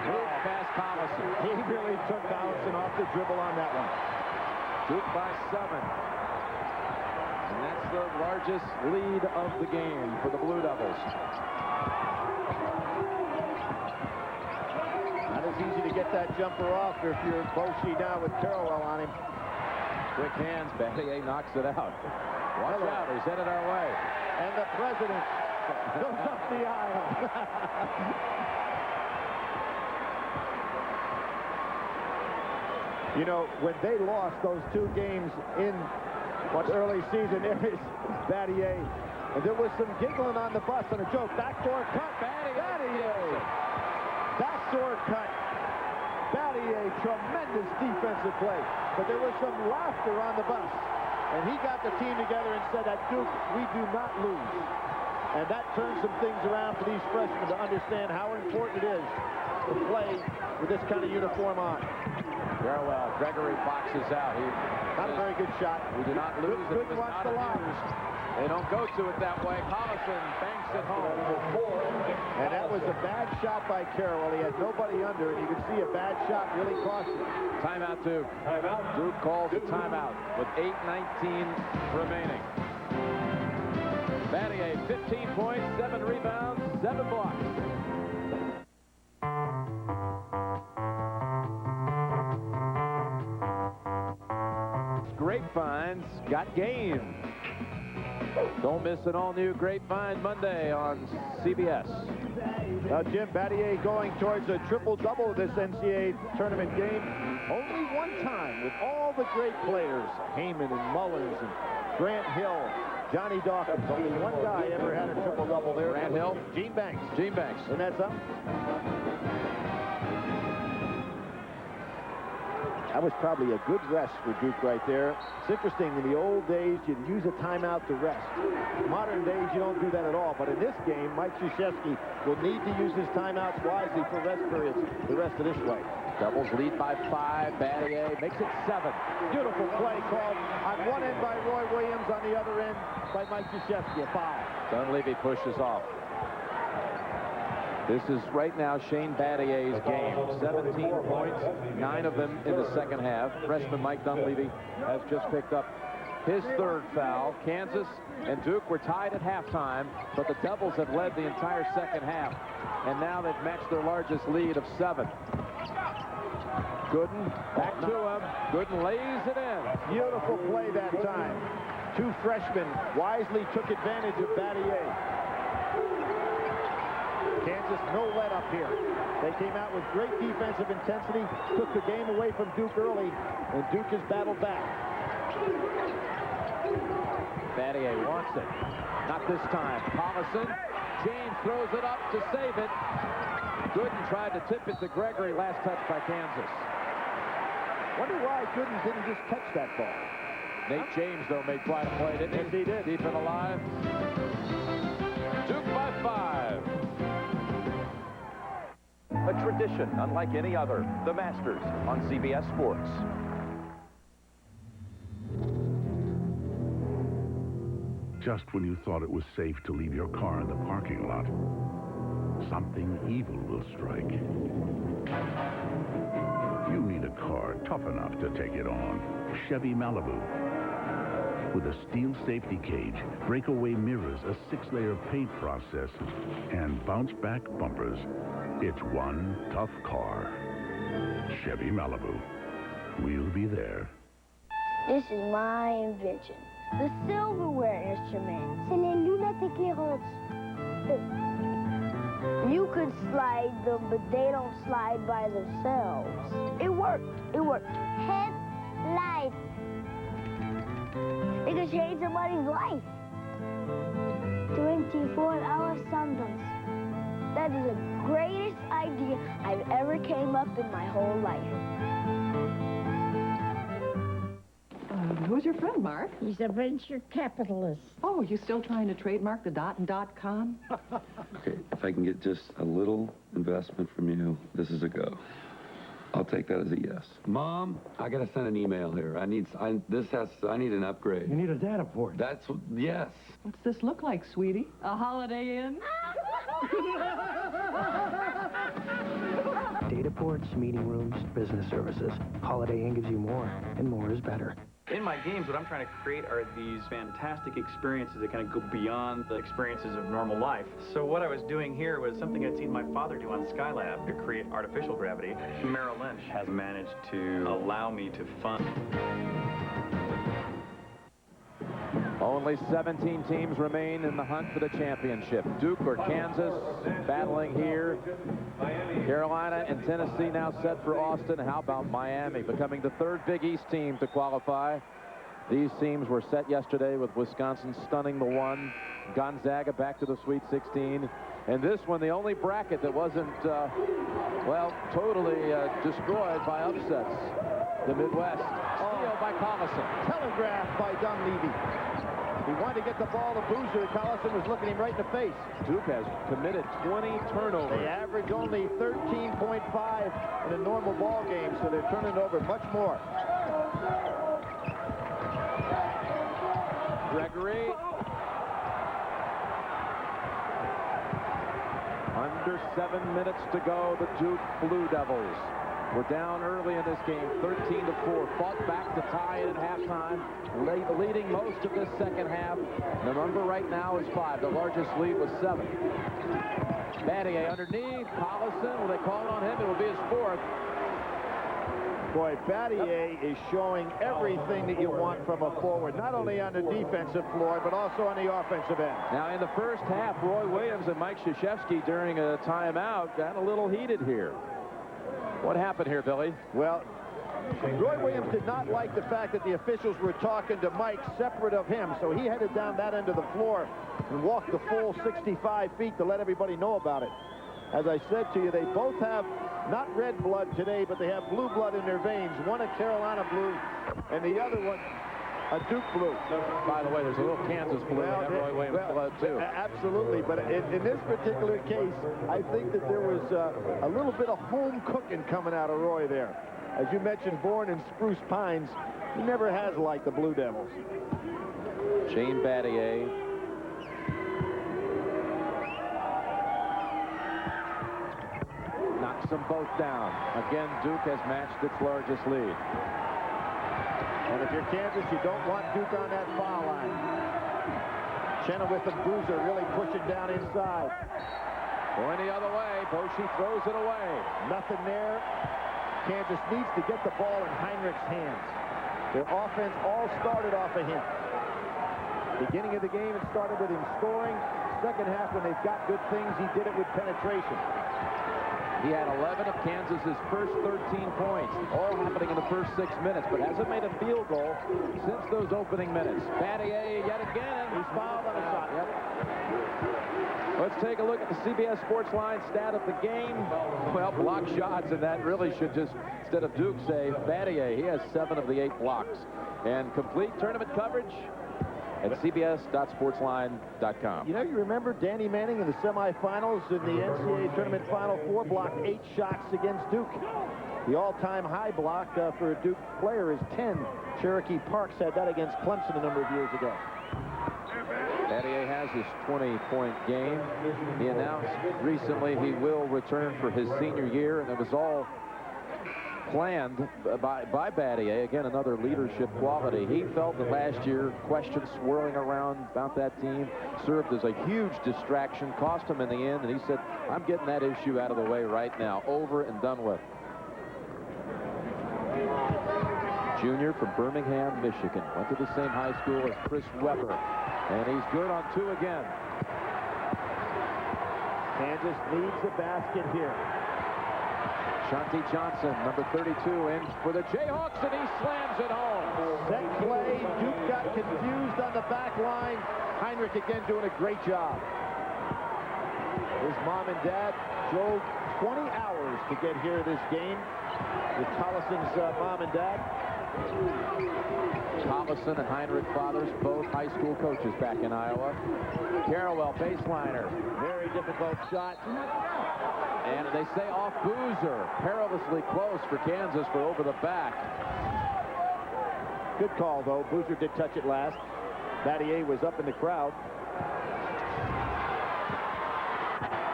Move past Collison. He really took Collison off the dribble on that one. Duke by 7. And that's the largest lead of the game for the Blue Devils. Not as easy to get that jumper off if you're Boshi down with Carrawell on him. Quick hands, Battier knocks it out. Watch out, he's headed our way. And the president goes up the aisle. You know, when they lost those 2 games in early season, there is Battier. And there was some giggling on the bus on a joke. Backdoor cut. Battier. Backdoor cut. Battier, tremendous defensive play. But there was some laughter on the bus. And he got the team together and said, at Duke, we do not lose. And that turned some things around for these freshmen to understand how important it is to play with this kind of uniform on. Carrawell, Gregory boxes out. Not a very good shot. We do not lose. Good watch the line. They don't go to it that way. Collison banks it home. And that was a bad shot by Carrawell. He had nobody under, and you can see a bad shot really cost him. Timeout, Duke. Duke calls a timeout with 8:19 remaining. Battier, 15 points, 7 rebounds, 7 blocks. Grapevines got game. Don't miss an all-new Grapevine Monday on CBS. Now, Jim, Battier going towards a triple-double this NCAA tournament game. Only one time with all the great players, Heyman and Mullins and Grant Hill, Johnny Dawkins. Only one guy ever had a triple-double there. Grant Hill. Gene Banks. Gene Banks. Isn't that something? That was probably a good rest for Duke right there. It's interesting, in the old days, you'd use a timeout to rest. Modern days, you don't do that at all. But in this game, Mike Krzyzewski will need to use his timeouts wisely for rest periods the rest of this way. Doubles lead by 5. Battier makes it 7. Beautiful play called on one end by Roy Williams, on the other end by Mike Krzyzewski. A foul. Dunleavy pushes off. This is right now Shane Battier's game. 17 points, 9 of them in the second half. Freshman Mike Dunleavy has just picked up his 3rd foul. Kansas and Duke were tied at halftime, but the Devils have led the entire second half. And now they've matched their largest lead of 7. Gooden back to him. Gooden lays it in. Beautiful play that time. 2 freshmen wisely took advantage of Battier. Kansas no let up here. They came out with great defensive intensity, took the game away from Duke early, and Duke has battled back. Battier wants it. Not this time. Collison. James throws it up to save it. Gooden tried to tip it to Gregory. Last touch by Kansas. Wonder why Gooden didn't just catch that ball. Nate James, though, made quite a play, didn't he? Yes, he did. Deep in the line. Duke by 5. A tradition unlike any other. The Masters on CBS Sports. Just when you thought it was safe to leave your car in the parking lot, something evil will strike. You need a car tough enough to take it on. Chevy Malibu. With a steel safety cage, breakaway mirrors, a 6-layer paint process, and bounce-back bumpers, it's one tough car. Chevy Malibu. We'll be there. This is my invention. The silverware instrument. C'est les lunettes éclairantes. You could slide them, but they don't slide by themselves. It worked. It worked. Headlight. It could change somebody's life. 24-hour sandals. That is the greatest idea I've ever came up in my whole life. Who's your friend, Mark? He's a venture capitalist. Oh, you still trying to trademark the .com? Okay, if I can get just a little investment from you, this is a go. I'll take that as a yes. Mom, I gotta send an email here. I need an upgrade. You need a data port. That's, yes. What's this look like, sweetie? A Holiday Inn? Data ports, meeting rooms, business services. Holiday Inn gives you more, and more is better. In my games, what I'm trying to create are these fantastic experiences that kind of go beyond the experiences of normal life. So what I was doing here was something I'd seen my father do on Skylab to create artificial gravity. Merrill Lynch has managed to allow me to fund. Only 17 teams remain in the hunt for the championship. Duke or Kansas battling here. Carolina and Tennessee now set for Austin. How about Miami becoming the 3rd Big East team to qualify? These teams were set yesterday with Wisconsin stunning the 1. Gonzaga back to the Sweet 16. And this one, the only bracket that wasn't, well, totally destroyed by upsets. The Midwest. Steal by Coliseum. Telegraphed by Dunleavy. He wanted to get the ball to Boozer. Collison was looking him right in the face. Duke has committed 20 turnovers. They average only 13.5 in a normal ball game, so they're turning over much more. Gregory. Under 7 minutes to go, the Duke Blue Devils were down early in this game, 13-4. Fought back to tie it at halftime, leading most of this second half. The number right now is 5. The largest lead was 7. Battier underneath. Collison, will they call it on him? It will be his 4th. Boy, Battier is showing everything that you want from a forward, not only on the defensive floor, but also on the offensive end. Now, in the first half, Roy Williams and Mike Krzyzewski, during a timeout, got a little heated here. What happened here, Billy? Well, Roy Williams did not like the fact that the officials were talking to Mike separate of him, so he headed down that end of the floor and walked the full 65 feet to let everybody know about it. As I said to you, they both have not red blood today, but they have blue blood in their veins. One a Carolina blue, and the other one a Duke blue. By the way, there's a little Kansas blue in that Roy Williams blood, too. Absolutely, but in this particular case, I think that there was a little bit of home cooking coming out of Roy there. As you mentioned, born in Spruce Pines, he never has liked the Blue Devils. Shane Battier. Knocks them both down. Again, Duke has matched its largest lead. And if you're Kansas, you don't want Duke on that foul line. Chenoweth and Boozer really pushing down inside. Going the other way. Boschee throws it away. Nothing there. Kansas needs to get the ball in Heinrich's hands. Their offense all started off of him. Beginning of the game, it started with him scoring. Second half, when they've got good things, he did it with penetration. He had 11 of Kansas's first 13 points, all happening in the first 6 minutes, but hasn't made a field goal since those opening minutes. Battier yet again. He's fouled on a shot. Yep. Let's take a look at the CBS Sports Line stat of the game. Well, block shots, and that really should just, instead of Duke, say Battier. He has 7 of the 8 blocks. And complete tournament coverage at cbs.sportsline.com. You know, you remember Danny Manning in the semifinals in the NCAA Tournament Final Four blocked 8 shots against Duke. The all-time high block for a Duke player is 10. Cherokee Parks had that against Clemson a number of years ago. Battier has his 20-point game. He announced recently he will return for his senior year, and it was all planned by Battier. Again, another leadership quality. He felt that last year questions swirling around about that team served as a huge distraction, cost him in the end, and he said, I'm getting that issue out of the way right now, over and done with. Junior from Birmingham, Michigan. Went to the same high school as Chris Webber, and he's good on 2 again. Kansas needs a basket here. Shanti Johnson, number 32, in for the Jayhawks, and he slams it home. Set play. Duke got confused on the back line. Heinrich again doing a great job. His mom and dad drove 20 hours to get here this game with Collison's mom and dad. Collison and Heinrich fathers, both high school coaches back in Iowa. Carrawell, baseliner. Very difficult shot. And they say off Boozer. Perilously close for Kansas for over the back. Good call, though. Boozer did touch it last. Battier was up in the crowd.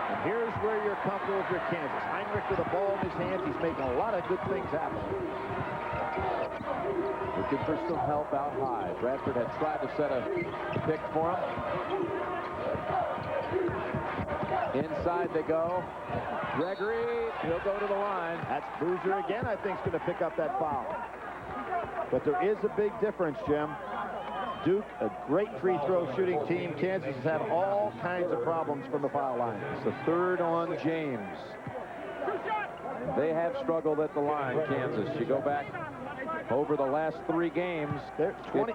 And here's where you're comfortable if you're Kansas. Heinrich with the ball in his hands. He's making a lot of good things happen. Looking for some help out high. Bradford had tried to set a pick for him. Inside they go. Gregory, he'll go to the line. That's Boozer again, I think, is going to pick up that foul. But there is a big difference, Jim. Duke, a great free throw shooting team. Kansas has had all kinds of problems from the foul line. It's the 3rd on James. They have struggled at the line, Kansas. You go back over the last 3 games, they're 20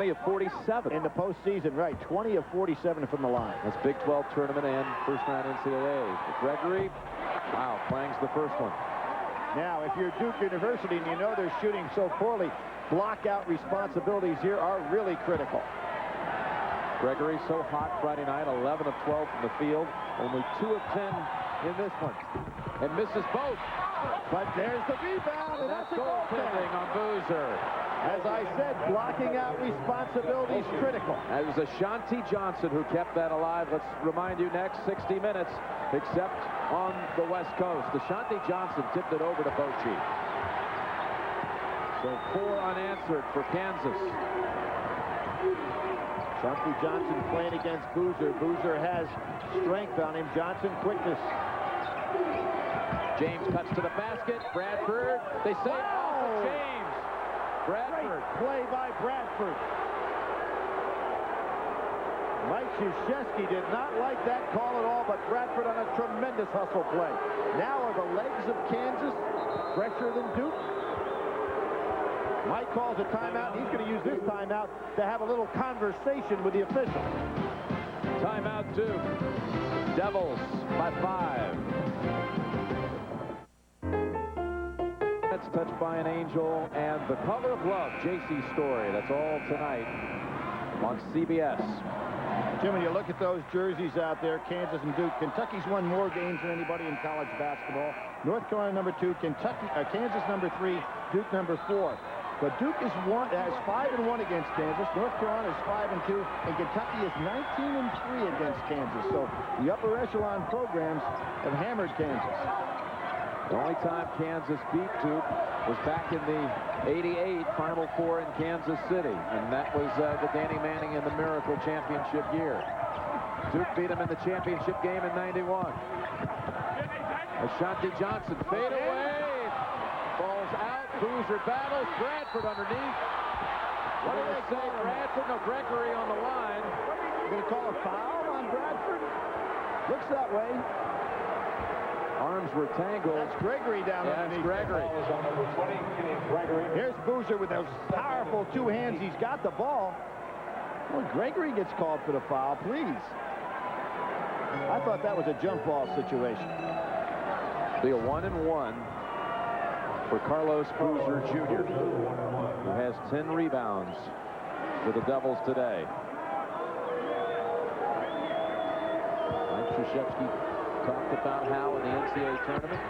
of 47. In the postseason, right. 20 of 47 from the line. That's Big 12 tournament and first round NCAA. Gregory, wow, clangs the first one. Now, if you're Duke University and you know they're shooting so poorly, block-out responsibilities here are really critical. Gregory so hot Friday night, 11 of 12 from the field, only 2 of 10 in this one, and misses both. But there's the rebound, and that's a goaltending on Boozer. As I said, blocking out responsibility is critical. It was Ashanti Johnson who kept that alive. Let's remind you, next 60 minutes, except on the West Coast. Ashanti Johnson tipped it over to Boschee. So 4 unanswered for Kansas. Ashanti Johnson playing against Boozer. Boozer has strength on him. Johnson, quickness. James cuts to the basket. Bradford. They say off James. Bradford. Great play by Bradford. Mike Krzyzewski did not like that call at all, but Bradford on a tremendous hustle play. Now are the legs of Kansas fresher than Duke? Mike calls a timeout. He's going to use this timeout to have a little conversation with the official. Timeout Duke. Devils by 5. That's Touched by an Angel and The Color of Love, J.C. Story. That's all tonight on CBS. Jim, when you look at those jerseys out there, Kansas and Duke, Kentucky's won more games than anybody in college basketball. North Carolina number 2, Kansas number 3, Duke number 4. But Duke has 5-1 against Kansas. North Carolina is 5-2, and Kentucky is 19-3 against Kansas. So the upper echelon programs have hammered Kansas. The only time Kansas beat Duke was back in the '88 Final Four in Kansas City, and that was the Danny Manning and the Miracle Championship year. Duke beat him in the championship game in '91. Ashanti Johnson fade away, falls out. Boozer battles. Bradford underneath. What do they say? Bradford? No, Gregory on the line. Going to call a foul on Bradford? Looks that way. Arms were tangled. That's Gregory down underneath. Gregory. Here's Boozer with those powerful 2 hands. He's got the ball. Well, Gregory gets called for the foul, please. I thought that was a jump ball situation. Be a 1-and-1 for Carlos Boozer Jr., who has 10 rebounds for the Devils today. Mike Krzyzewski talked about how in the NCAA tournament,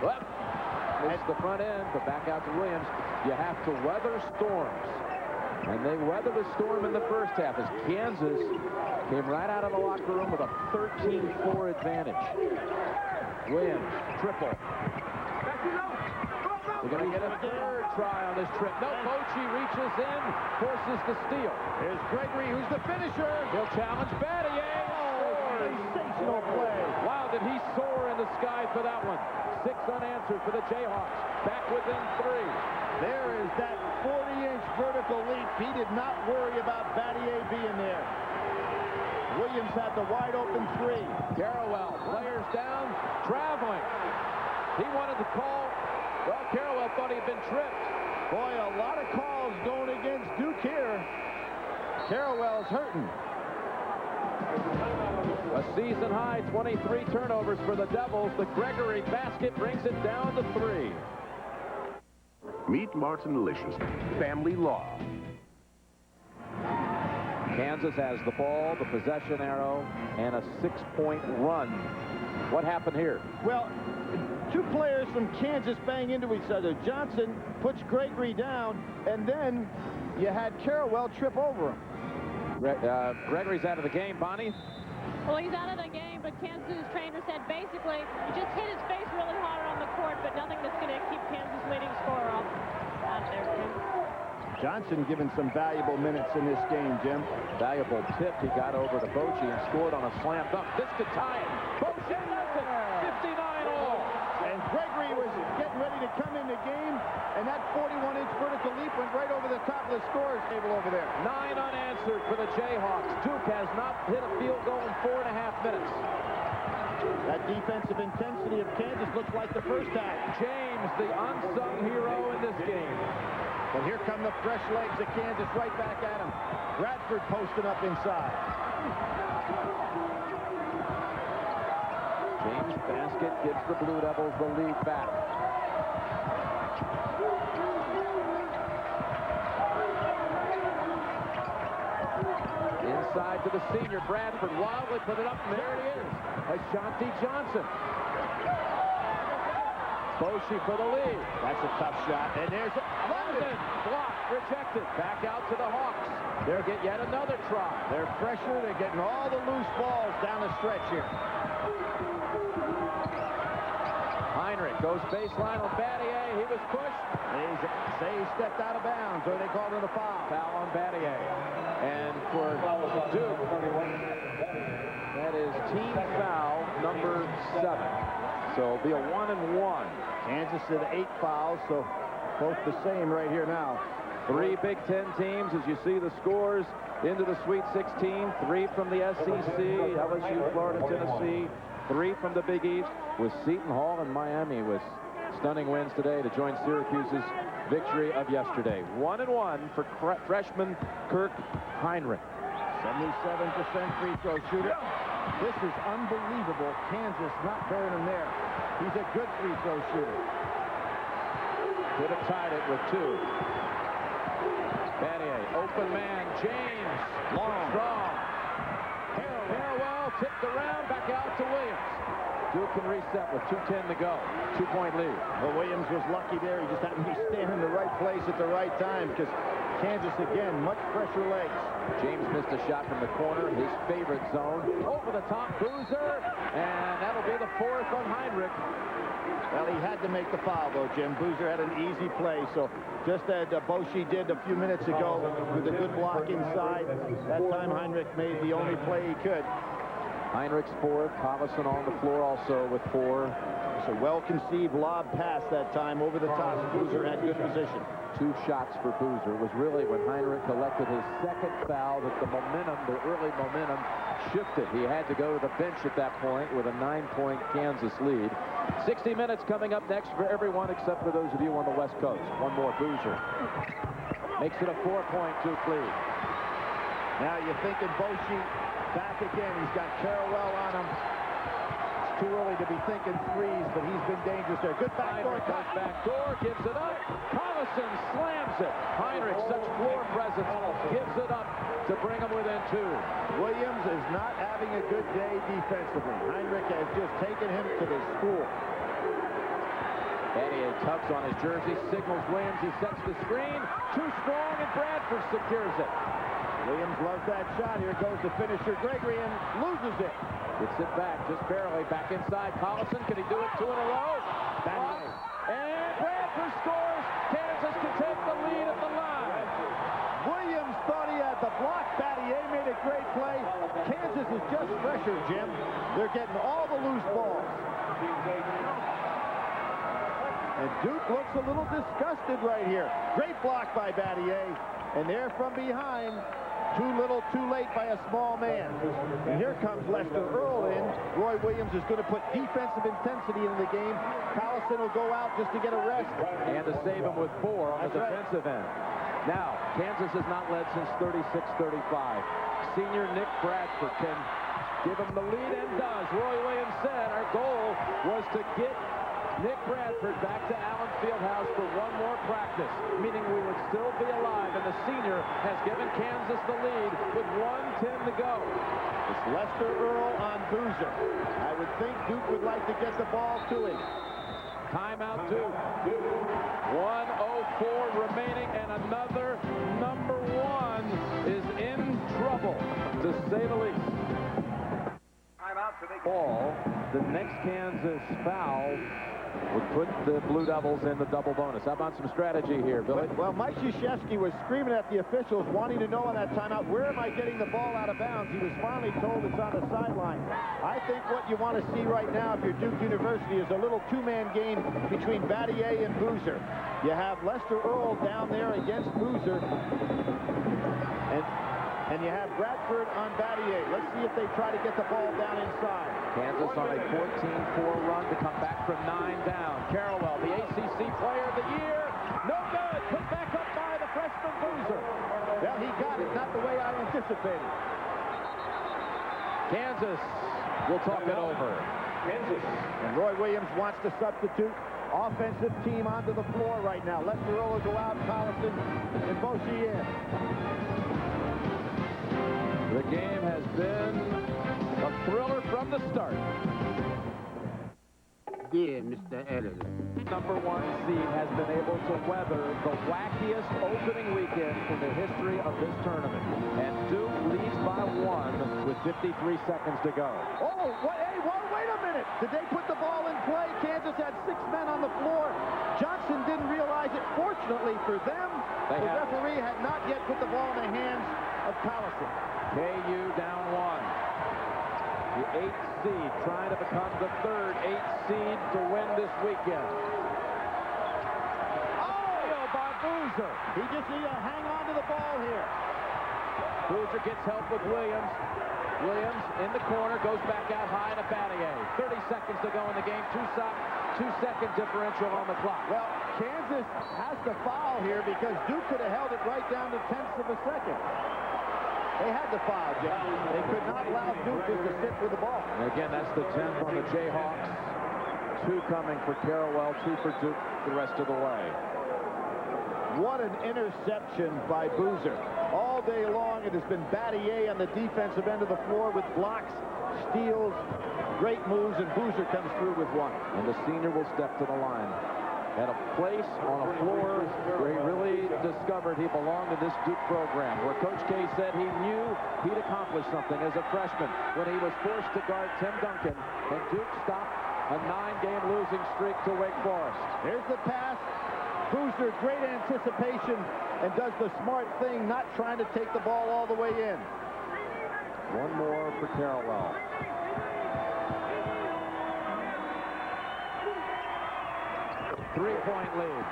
missed the front end, but back out to Williams. You have to weather storms. And they weathered a storm in the first half as Kansas came right out of the locker room with a 13-4 advantage. Williams, triple. They're going to get a 3rd try on this trip. No, Bochy reaches in, forces the steal. Here's Gregory, who's the finisher. He'll challenge Battier. Sensational play. Wow, did he soar in the sky for that one. 6 unanswered for the Jayhawks. Back within 3. There is that 40-inch vertical leap. He did not worry about Battier being there. Williams had the wide-open 3. Carrawell, players down, traveling. He wanted to call. Well, Carrawell thought he had been tripped. Boy, a lot of calls going against Duke here. Carrawell's hurting. A season-high 23 turnovers for the Devils. The Gregory basket brings it down to 3. Meet Martin Delicious, Family Law. Kansas has the ball, the possession arrow, and a 6-point run. What happened here? Well, 2 players from Kansas bang into each other. Johnson puts Gregory down, and then you had Carrawell trip over him. Gregory's out of the game, Bonnie. Well, he's out of the game, but Kansas' trainer said basically he just hit his face really hard on the court, but nothing that's going to keep Kansas' leading scorer off out there, Jim. Johnson given some valuable minutes in this game, Jim. Valuable tip. He got over to Bochy and scored on a slam dunk. This could tie it. Bochy left it. 59 all. And Gregory was getting ready to come in the game, and that 41-inch vertical leap went right over the top of the scorer's table over there. 9 unanswered for the Jayhawks. Duke has not hit a field goal in 4.5 minutes. That defensive intensity of Kansas looks like the first half. James, the unsung hero in this game. But here come the fresh legs of Kansas right back at him. Bradford posting up inside. James' basket gives the Blue Devils the lead back. Inside to the senior, Bradford wildly put it up, and there it is. Ashanti Johnson. Bochy for the lead. That's a tough shot. And there's London. Blocked, rejected. Back out to the Hawks. They'll get yet another try. They're fresher. They're getting all the loose balls down the stretch here. Heinrich goes baseline on Battier. He was pushed. They stepped out of bounds, or they called it a foul. Foul on Battier. And for Duke, that is team foul number 7. So it'll be a 1-and-1. Kansas did 8 fouls, so both the same right here now. 3 Big Ten teams, as you see the scores, into the Sweet 16. 3 from the SEC, LSU, Florida, Tennessee. 3 from the Big East, with Seton Hall and Miami with stunning wins today to join Syracuse's victory of yesterday. 1-1 for freshman Kirk Heinrich. 77% free throw shooter. This is unbelievable. Kansas not better than there. He's a good free throw shooter. Could have tied it with 2. Battier, open man, James, long, strong. Carrawell tipped around, back out to Williams. Duke can reset with 2:10 to go. 2-point lead. Well, Williams was lucky there. He just happened to be standing in the right place at the right time because Kansas, again, much fresher legs. James missed a shot from the corner, his favorite zone. Over the top, Boozer, and that'll be the 4th on Heinrich. Well, he had to make the foul, though, Jim. Boozer had an easy play, so just as Boshi did a few minutes ago with a good block inside, that time Heinrich made the only play he could. Heinrich's 4th, Collison on the floor also with 4. It's a well-conceived lob pass that time over the top. Boozer had good position. 2 shots for Boozer. It was really when Heinrich collected his 2nd foul that the momentum, the early momentum, shifted. He had to go to the bench at that point with a 9-point Kansas lead. 60 minutes coming up next for everyone except for those of you on the West Coast. One more, Boozer. Makes it a 4-point Duke lead. Now you're thinking Boshi back again. He's got Carrawell on him. It's too early to be thinking threes, but he's been dangerous there. Good backdoor cut. Backdoor, gives it up. Collison slams it. Heinrich, such floor presence, gives it up to bring him within 2. Williams is not having a good day defensively. Heinrich has just taken him to the school. Battier tugs on his jersey, signals Williams. He sets the screen. Too strong, and Bradford secures it. Williams loves that shot. Here goes the finisher, Gregory, and loses it. Gets it back, just barely. Back inside. Collison, can he do it 2 in a row? And Bradford scores. Kansas can take the lead at the line. Williams thought he had the block. Battier made a great play. Kansas is just fresher, Jim. They're getting all the loose balls. And Duke looks a little disgusted right here. Great block by Battier. And there from behind, too little, too late by a small man. And here comes Lester Earl in. Roy Williams is going to put defensive intensity into the game. Collison will go out just to get a rest. And to save him with 4 on the defensive end. Now, Kansas has not led since 36-35. Senior Nick Bradford can give him the lead and does. Roy Williams said our goal was to get Nick Bradford back to Allen Fieldhouse for 1 more practice, meaning we would still be alive, and the senior has given Kansas the lead with 1:10 to go. It's Lester Earl on Boozer. I would think Duke would like to get the ball to him. Timeout Duke. 1:04 remaining, and another number 1 is in trouble, to say the least. Ball, the next Kansas foul would put the Blue Devils in the double bonus. How about some strategy here, Billy? Well, Mike Krzyzewski was screaming at the officials, wanting to know on that timeout, where am I getting the ball out of bounds? He was finally told it's on the sideline. I think what you want to see right now, if you're Duke University, is a little 2-man game between Battier and Boozer. You have Lester Earl down there against Boozer. And you have Bradford on Battier. Let's see if they try to get the ball down inside. Kansas on a 14-4 run to come back from 9 down. Carrawell, the ACC Player of the Year. No good. Put back up by the freshman Boozer. Well, he got it. Not the way I anticipated. Kansas will talk it over. Kansas. And Roy Williams wants to substitute offensive team onto the floor right now. Lester Earl will go out, Collison and Boshi in. The game has been a thriller from the start. Dear Mr. Editor. Number 1 seed has been able to weather the wackiest opening weekend in the history of this tournament. And Duke leads by 1 with 53 seconds to go. Oh, wait a minute. Did they put the ball in play? Kansas had 6 men on the floor. Johnson didn't realize it. Fortunately for them, the referee had not yet put the ball in the hands of Coliseum. KU down 1. The 8th seed trying to become the 3rd 8th seed to win this weekend. Oh, by Boozer. He just needs to hang on to the ball here. Boozer gets help with Williams. Williams in the corner, goes back out high to Battier. 30 seconds to go in the game. Two 2-second differential on the clock. Well, Kansas has to foul here because Duke could have held it right down to tenths of a second. They had to foul, Jeff. They could not allow Duke just to sit with the ball. And again, that's the 10th on the Jayhawks. 2 coming for Carrawell, 2 for Duke the rest of the way. What an interception by Boozer. All day long, it has been Battier on the defensive end of the floor with blocks, steals, great moves, and Boozer comes through with 1. And the senior will step to the line. At a place on a floor where he really discovered he belonged to this Duke program, where Coach K said he knew he'd accomplish something as a freshman when he was forced to guard Tim Duncan, and Duke stopped a 9-game losing streak to Wake Forest. Here's the pass. Boozer, great anticipation, and does the smart thing, not trying to take the ball all the way in. 1 more for Carrawell. Three-point lead.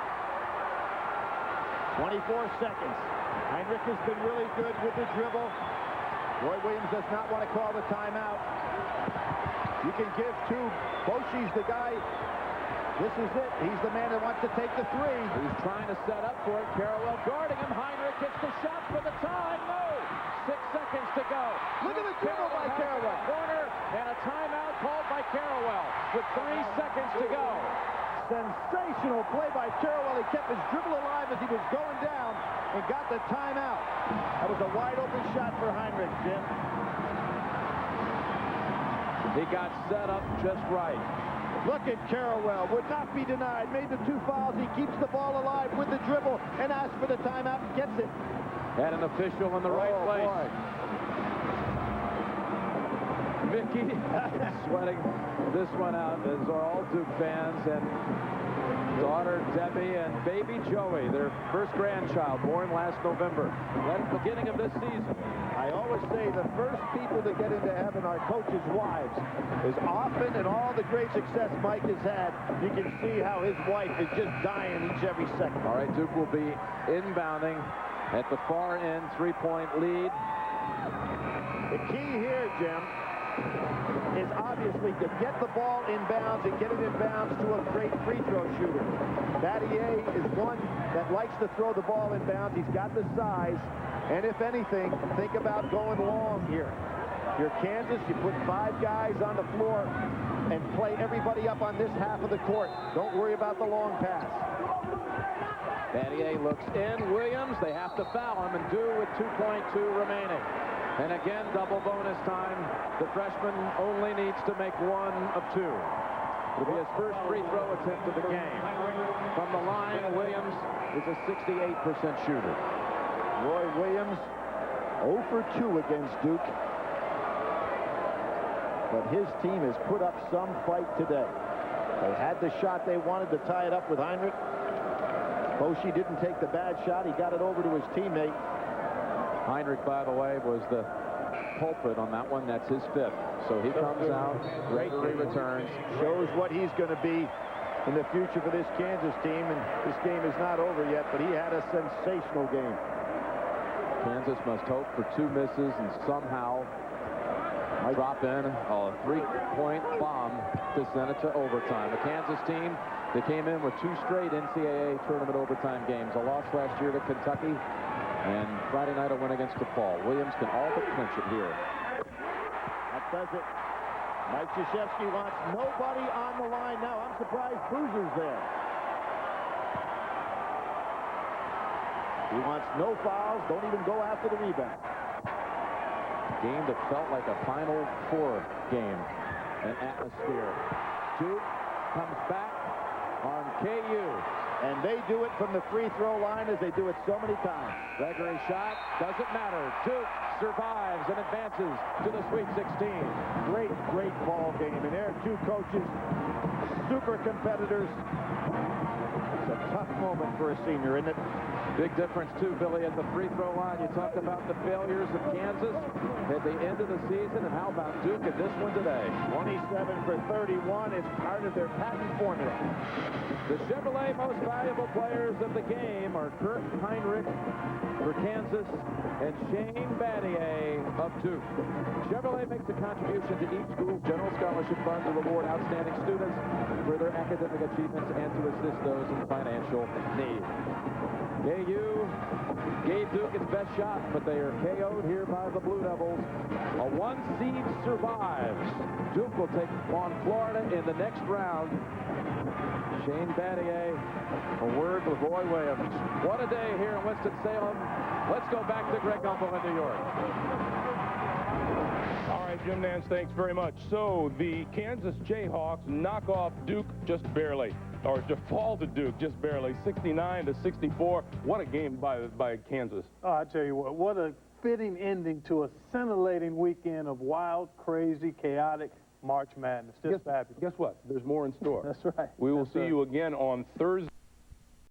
24 seconds. Heinrich has been really good with the dribble. Roy Williams does not want to call the timeout. You can give to Boshi's the guy. This is it. He's the man that wants to take the 3. He's trying to set up for it. Carrawell guarding him. Heinrich gets the shot for the tie. No! 6 seconds to go. Look at the dribble by Carrawell. Corner and a timeout called by Carrawell with 3 seconds to go. Sensational play by Carrawell. He kept his dribble alive as he was going down and got the timeout. That was a wide open shot for Heinrich, Jim. He got set up just right. Look at Carrawell. Would not be denied. Made the 2 fouls. He keeps the ball alive with the dribble and asks for the timeout and gets it. Had an official in the right place. Boy. Mickey sweating this one out, as are all Duke fans, and daughter Debbie and baby Joey, their first grandchild, born last November. At the beginning of this season. I always say the first people that get into heaven are coaches' wives. As often and all the great success Mike has had, you can see how his wife is just dying every second. All right, Duke will be inbounding at the far end, 3-point lead. The key here, Jim, is obviously to get the ball inbounds and get it inbounds to a great free throw shooter. Battier is one that likes to throw the ball inbounds. He's got the size. And if anything, think about going long here. You're Kansas, you put 5 guys on the floor and play everybody up on this half of the court. Don't worry about the long pass. Battier looks in. Williams, they have to foul him, and do with 2.2 remaining. And again, double bonus time. The freshman only needs to make 1 of 2. It'll be his first free throw attempt of the game. From the line, Williams is a 68% shooter. Roy Williams, 0 for 2 against Duke. But his team has put up some fight today. They had the shot they wanted to tie it up with Heinrich. Boshi didn't take the bad shot. He got it over to his teammate. Heinrich, by the way, was the culprit on that one. That's his 5th. So he comes out, Gregory returns. Shows what he's going to be in the future for this Kansas team. And this game is not over yet, but he had a sensational game. Kansas must hope for 2 misses and somehow drop in a 3-point bomb to send it to overtime. The Kansas team, they came in with 2 straight NCAA tournament overtime games. A loss last year to Kentucky, and Friday night a win against DePaul. Williams can all but clinch it here. That does it. Mike Krzyzewski wants nobody on the line now. I'm surprised Boozer's there. He wants no fouls. Don't even go after the rebound. Game that felt like a Final Four game. An atmosphere. Duke comes back on KU. And they do it from the free throw line as they do it so many times. Gregory shot. Doesn't matter. Duke survives and advances to the Sweet 16. Great ball game. And there are 2 coaches, super competitors. It's a tough moment for a senior, isn't it? Big difference, too, Billy, at the free throw line. You talked about the failures of Kansas at the end of the season, and how about Duke at this one today? 27 for 31 is part of their patent formula. The Chevrolet most valuable players of the game are Kurt Heinrich for Kansas and Shane Battier of Duke. Chevrolet makes a contribution to each school's general scholarship fund to reward outstanding students for their academic achievements and to assist those in financial need. KU gave Duke its best shot, but they are KO'd here by the Blue Devils. A 1 seed survives. Duke will take on Florida in the next round. Shane Battier, a word with Roy Williams. What a day here in Winston-Salem. Let's go back to Greg Gumbel in New York. All right, Jim Nance, thanks very much. So the Kansas Jayhawks knock off Duke just barely, or fall to Duke just barely, 69-64. What a game by Kansas. Oh, I tell you what a fitting ending to a scintillating weekend of wild, crazy, chaotic March Madness. Just fabulous. Guess what? There's more in store. That's right. We will see you again on Thursday.